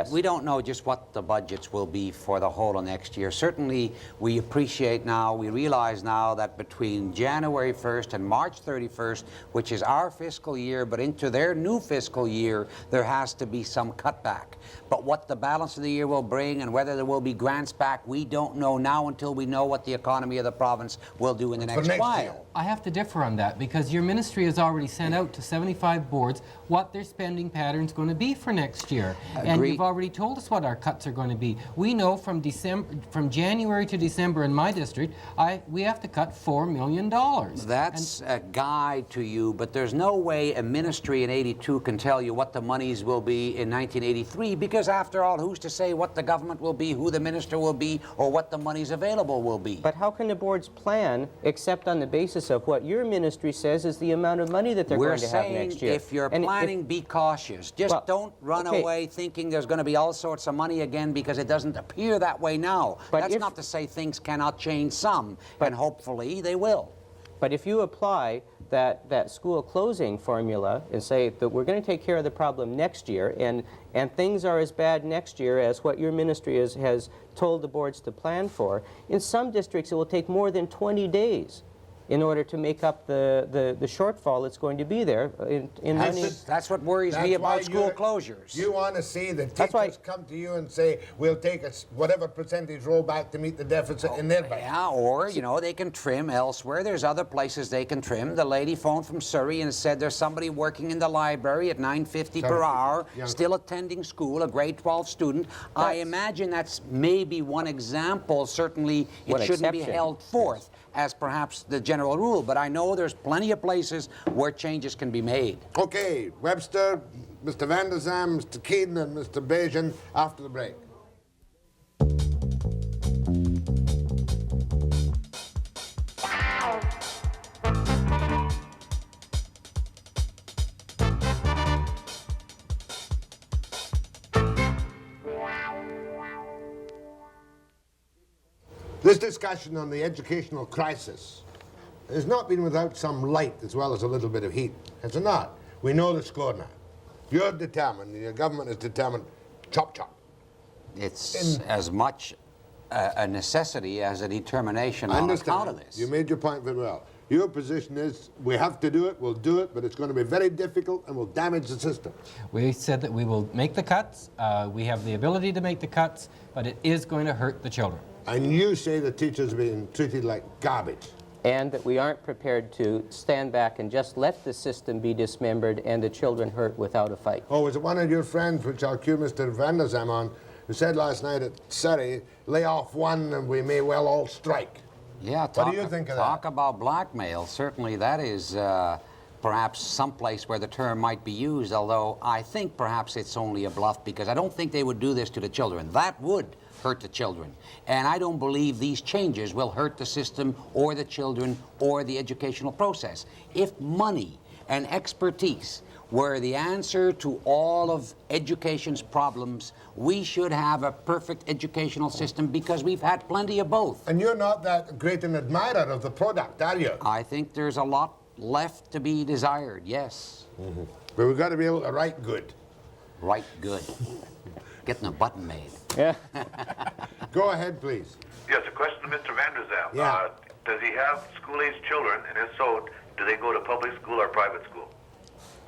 know just what the budgets will be for the whole of next year. Certainly, we realize now that between January 1st and March 31st, which is our fiscal year, but into their new fiscal year, there has to be some cutback. But what the balance of the year will bring and whether there will be grants back, we don't know now until we know what the economy of the province will do in the next while. I have to differ on that because your ministry has already sent out to 75 boards what their spending pattern's going to be for next year. And you've already told us what our cuts are going to be. We know from January to December in my district, we have to cut $4 million. That's a guide to you, but there's no way a ministry in 82 can tell you what the monies will be in 1983 because after all, who's to say what the government will be, who the minister will be, or what the monies available will be? But how can the boards plan except on the basis of what your ministry says is the amount of money that they're going to have next year? If you're planning, be cautious. Just don't run away thinking there's going to be all sorts of money again because it doesn't appear that way now. But that's not to say things cannot change some, and hopefully they will. But if you apply that school closing formula and say that we're going to take care of the problem next year, and things are as bad next year as what your ministry has told the boards to plan for, in some districts it will take more than 20 days in order to make up the shortfall that's going to be there in money. That's what worries me about school closures. You want to see the teachers come to you and say, we'll take whatever percentage rollback to meet the deficit in their budget. Yeah, or, you know, they can trim elsewhere. There's other places they can trim. The lady phoned from Surrey and said there's somebody working in the library at $9.50 per hour, still attending school, a grade 12 student. I imagine that's maybe one example. Certainly it shouldn't be held forth as perhaps the general rule, but I know there's plenty of places where changes can be made. Okay, Webster, Mr. Vander Zalm, Mr. Kuehn, and Mr. Bajan after the break. This discussion on the educational crisis has not been without some light as well as a little bit of heat, has it not? We know the score now. You're determined, your government is determined, chop chop. It's as much a necessity as a determination on account of this. You made your point very well. Your position is, we have to do it, we'll do it, but it's going to be very difficult and will damage the system. We said that we will make the cuts. We have the ability to make the cuts, but it is going to hurt the children. And you say the teachers are being treated like garbage. And that we aren't prepared to stand back and just let the system be dismembered and the children hurt without a fight. Oh, was it one of your friends, which I'll cue Mr. Vander Zalm on, who said last night at Surrey, lay off one and we may well all strike? Yeah, what do you think of that? Talk about blackmail. Certainly that is perhaps someplace where the term might be used, although I think perhaps it's only a bluff, because I don't think they would do this to the children. That would hurt the children. And I don't believe these changes will hurt the system or the children or the educational process. If money and expertise were the answer to all of education's problems, we should have a perfect educational system, because we've had plenty of both. And you're not that great an admirer of the product, are you? I think there's a lot left to be desired, yes. Mm-hmm. But we've got to be able to write good. Write good. Getting a button made. Yeah. Go ahead, please. Yes, a question to Mr. Vander Zalm. Yeah. Does he have school-age children, and if so, do they go to public school or private school?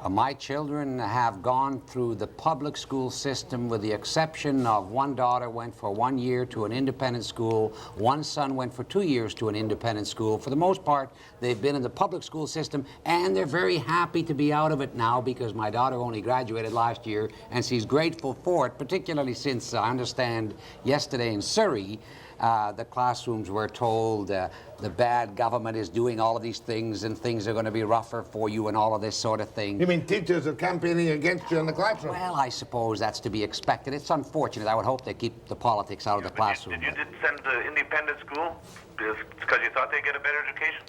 My children have gone through the public school system, with the exception of one daughter went for 1 year to an independent school, one son went for 2 years to an independent school. For the most part, they've been in the public school system, and they're very happy to be out of it now, because my daughter only graduated last year, and she's grateful for it, particularly since I understand yesterday in Surrey, the classrooms were told the bad government is doing all of these things, and things are going to be rougher for you and all of this sort of thing. You mean teachers are campaigning against you in the classroom? Well, I suppose that's to be expected. It's unfortunate. I would hope they keep the politics out of the classroom. Did you send to independent school because you thought they'd get a better education?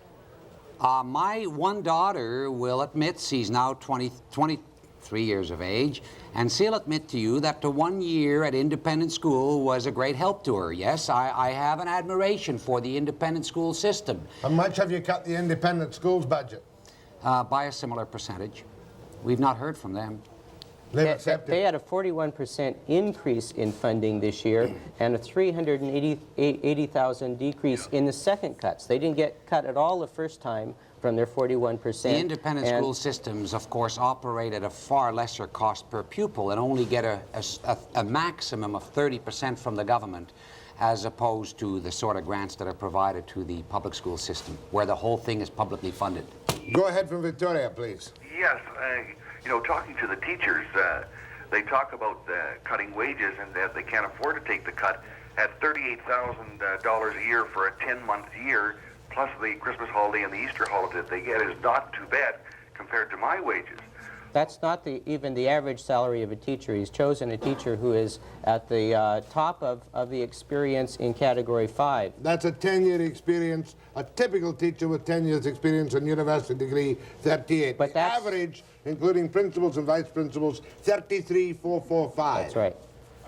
My one daughter will admit, she's now 23 years of age, and she'll admit to you that the 1 year at independent school was a great help to her. Yes, I have an admiration for the independent school system. How much have you cut the independent schools budget? By a similar percentage. We've not heard from them. They had a 41% increase in funding this year and a $380,000 decrease in the second cuts. They didn't get cut at all the first time from their 41%. The independent school systems, of course, operate at a far lesser cost per pupil and only get a maximum of 30% from the government, as opposed to the sort of grants that are provided to the public school system, where the whole thing is publicly funded. Go ahead from Victoria, please. Yes, you know, talking to the teachers, they talk about cutting wages and that they can't afford to take the cut. At $38,000 a year for a 10-month year, plus the Christmas holiday and the Easter holiday that they get, is not too bad compared to my wages. That's not even the average salary of a teacher. He's chosen a teacher who is at the top of the experience in Category 5. That's a 10-year experience. A typical teacher with 10 years experience and university degree, 38. But the average, including principals and vice principals, 33,445. That's right.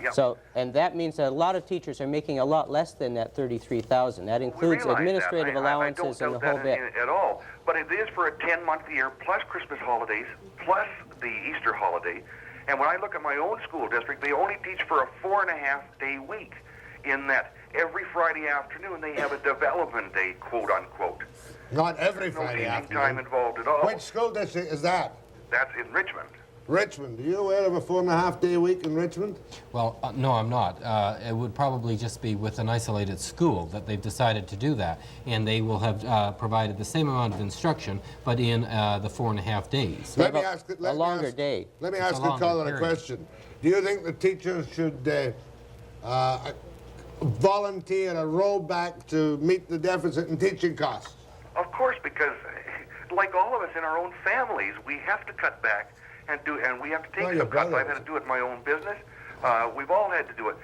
Yep. So, and that means that a lot of teachers are making a lot less than that $33,000. That includes administrative allowances and the whole bit. At all. but it is for a 10-month year, plus Christmas holidays, plus the Easter holiday. And when I look at my own school district, they only teach for a 4.5-day week, in that every Friday afternoon they have a development day, quote unquote. Not every There's no Friday teaching afternoon. time involved at all. Which school district is that? That's in Richmond. Richmond. Are you aware of a 4.5-day week in Richmond? Well, no, I'm not. It would probably just be with an isolated school that they've decided to do that, and they will have provided the same amount of instruction, but in the 4.5 days. Let me ask a longer day. Let me It's ask a the longer caller a period. question. Do you think the teachers should volunteer a rollback to meet the deficit in teaching costs? Of course, because like all of us in our own families, we have to cut back and we have to take Well, your some cuts. brother I've had to do it in my own business. We've all had to do it.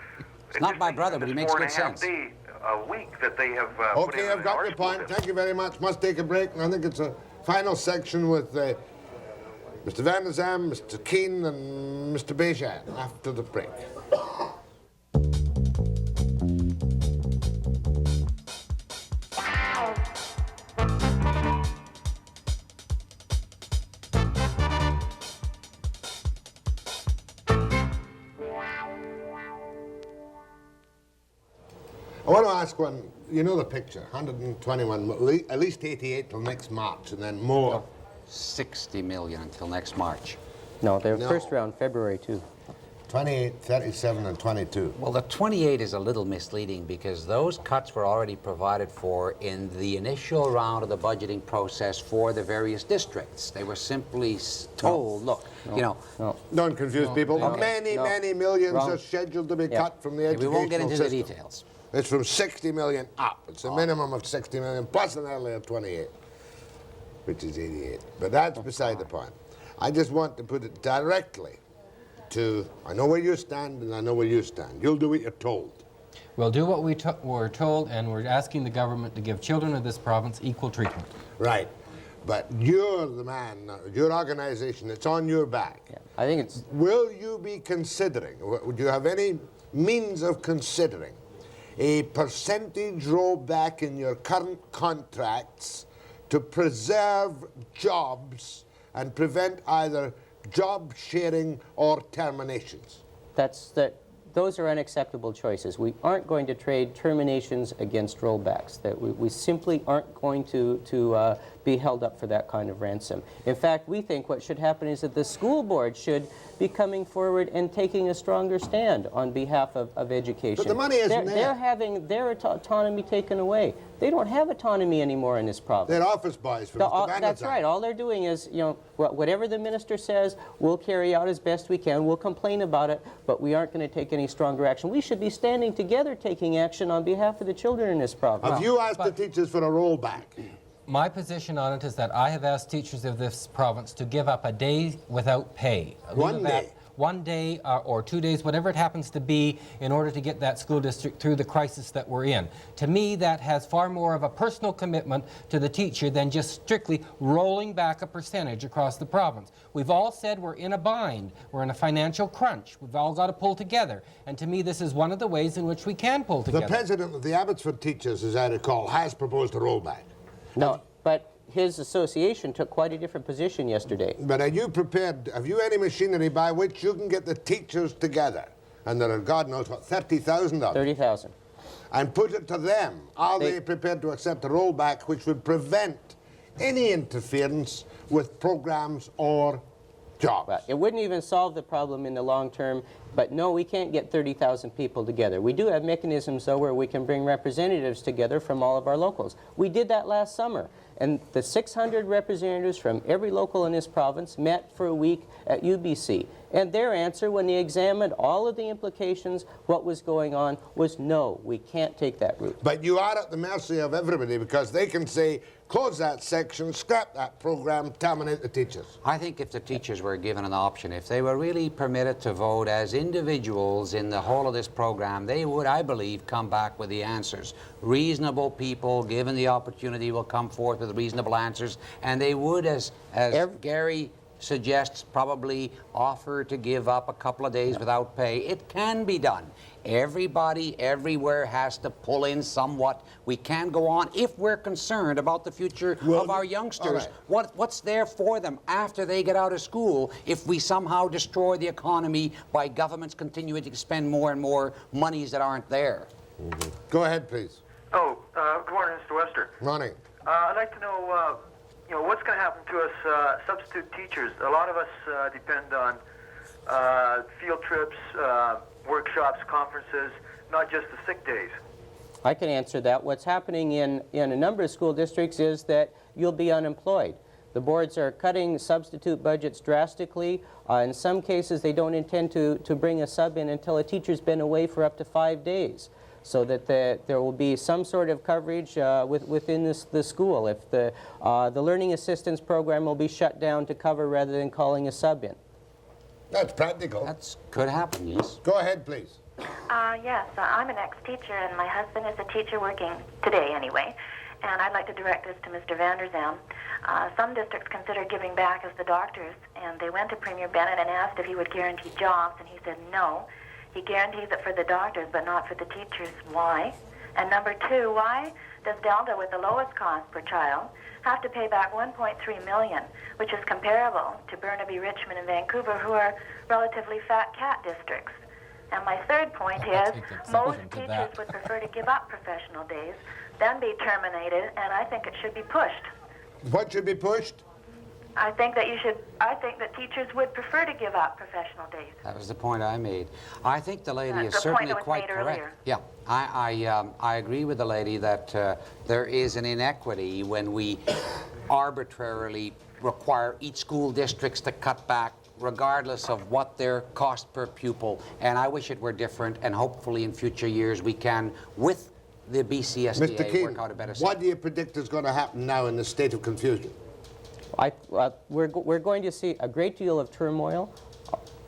It's not my brother, but he makes good sense. 4.5 day a week that they have put in Okay, I've in got our your school point. district. Thank you very much. Must take a break, and I think it's a final section with Mr. Vander Zalm, Mr. Kuehn, and Mr. Béchamp after the break. I want to ask one, you know the picture, 121, at least 88 till next March, and then more. 60 million until next March. No, their No. first round, February 2. 28, 37, and 22. Well, the 28 is a little misleading because those cuts were already provided for in the initial round of the budgeting process for the various districts. They were simply told, look, you know, No. Don't confuse people. Okay. Many, No. many millions Wrong. are scheduled to be Yeah. cut from the we educational won't get into the system. details. It's from 60 million up. It's a minimum of 60 million plus an earlier 28, which is 88. But that's beside the point. I just want to put it directly to, I know where you stand and I know where you stand. You'll do what you're told. We'll do what we're told, and we're asking the government to give children of this province equal treatment. Right. But you're the man, your organization, it's on your back. Yeah. I think it's Will you be considering, would you have any means of considering a percentage rollback in your current contracts to preserve jobs and prevent either job sharing or terminations? those are unacceptable choices. We aren't going to trade terminations against rollbacks. That we simply aren't going to be held up for that kind of ransom. In fact, we think what should happen is that the school board should be coming forward and taking a stronger stand on behalf of education. But the money isn't there. They're having their autonomy taken away. They don't have autonomy anymore in this province. They're office boys for Mr. Vander That's Zalm. right. All they're doing is, you know, whatever the minister says, we'll carry out as best we can. We'll complain about it, but we aren't going to take any stronger action. We should be standing together taking action on behalf of the children in this province. Have you asked the teachers for a rollback? My position on it is that I have asked teachers of this province to give up a day without pay. One day? 1 day or 2 days, whatever it happens to be, in order to get that school district through the crisis that we're in. To me, that has far more of a personal commitment to the teacher than just strictly rolling back a percentage across the province. We've all said we're in a bind. We're in a financial crunch. We've all got to pull together. And to me, this is one of the ways in which we can pull together. The president of the Abbotsford Teachers, as I recall, has proposed a rollback. No, but his association took quite a different position yesterday. But are you prepared, have you any machinery by which you can get the teachers together, and there are, God knows what, 30,000 of them, 30,000. and put it to them? Are they prepared to accept a rollback which would prevent any interference with programs or jobs? It wouldn't even solve the problem in the long term, but no, we can't get 30,000 people together. We do have mechanisms, though, where we can bring representatives together from all of our locals. We did that last summer, and the 600 representatives from every local in this province met for a week at UBC. And their answer, when they examined all of the implications, what was going on, was no, we can't take that route. But you are at the mercy of everybody, because they can say, close that section, scrap that program, terminate the teachers. I think if the teachers were given an option, if they were really permitted to vote as individuals in the whole of this program, they would, I believe, come back with the answers. Reasonable people, given the opportunity, will come forth with reasonable answers, and they would, as Gary suggests probably offer to give up a couple of days without pay. It can be done. Everybody everywhere has to pull in somewhat. We can go on if we're concerned about the future of our youngsters. What's there for them after they get out of school if we somehow destroy the economy by governments continuing to spend more and more monies that aren't there? Go ahead, please. Oh, good morning, Mr. Webster. Morning. I'd like to know, what's going to happen to us substitute teachers? A lot of us depend on field trips, workshops, conferences, not just the sick days. I can answer that. What's happening in a number of school districts is that you'll be unemployed. The boards are cutting substitute budgets drastically. In some cases, they don't intend to bring a sub in until a teacher's been away for up to 5 days, so that there will be some sort of coverage within the school. If the learning assistance program will be shut down to cover rather than calling a sub in. That's practical. That could happen, yes. Go ahead, please. Yes, I'm an ex-teacher, and my husband is a teacher working today anyway. And I'd like to direct this to Mr. Vander Zalm. Some districts consider giving back as the doctors, and they went to Premier Bennett and asked if he would guarantee jobs, and he said no. He guarantees it for the doctors, but not for the teachers. Why? And number two, why does Delta, with the lowest cost per child, have to pay back $1.3 million, which is comparable to Burnaby, Richmond, and Vancouver, who are relatively fat cat districts? And my third point is, most teachers would prefer to give up professional days than be terminated, and I think it should be pushed. What should be pushed? I think that teachers would prefer to give up professional days. That was the point I made. I think the lady is certainly quite correct. Yeah, I agree with the lady that there is an inequity when we arbitrarily require each school districts to cut back regardless of what their cost per pupil. And I wish it were different, and hopefully in future years we can, with the BCSDA, Mr. Kuehn, work out a better system. what do you predict is going to happen now in this state of confusion? We're going to see a great deal of turmoil,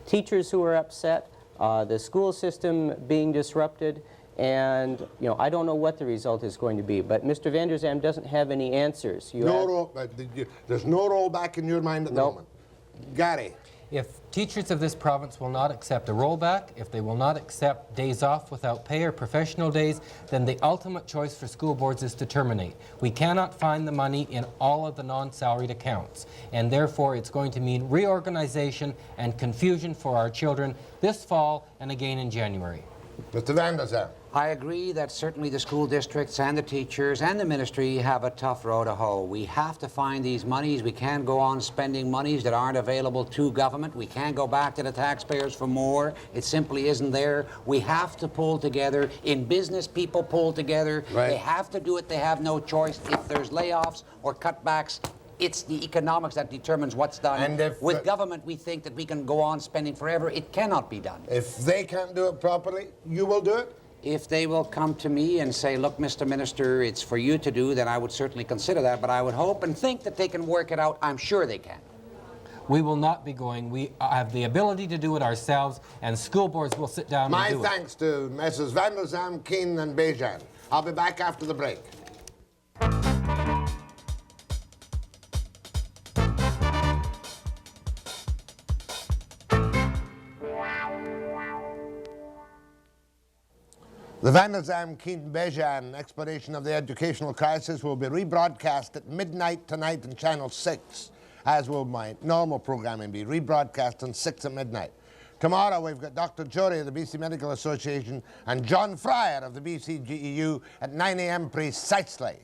teachers who are upset, the school system being disrupted, and I don't know what the result is going to be. But Mr. Vander Zalm doesn't have any answers. There's no rollback in your mind at the moment. Gary. If teachers of this province will not accept a rollback, if they will not accept days off without pay or professional days, then the ultimate choice for school boards is to terminate. We cannot find the money in all of the non-salaried accounts, and therefore it's going to mean reorganization and confusion for our children this fall and again in January. Mr. Vander Zalm. I agree that certainly the school districts and the teachers and the ministry have a tough row to hoe. We have to find these monies. We can't go on spending monies that aren't available to government. We can't go back to the taxpayers for more. It simply isn't there. We have to pull together. In business, people pull together. Right. They have to do it. They have no choice. If there's layoffs or cutbacks, it's the economics that determines what's done. And with government, we think that we can go on spending forever. It cannot be done. If they can't do it properly, you will do it? If they will come to me and say, look, Mr. Minister, it's for you to do, then I would certainly consider that. But I would hope and think that they can work it out. I'm sure they can. We will not be going. We have the ability to do it ourselves, and school boards will sit down and do it. My thanks to Messrs. Vander Zalm, Kuehn, and Bejan. I'll be back after the break. The Vander Zalm, Kuehn, Bejan explanation of the educational crisis will be rebroadcast at midnight tonight on Channel 6, as will my normal programming be rebroadcast on 6 at midnight. Tomorrow we've got Dr. Jory of the BC Medical Association and John Fryer of the BCGEU at 9 a.m. precisely.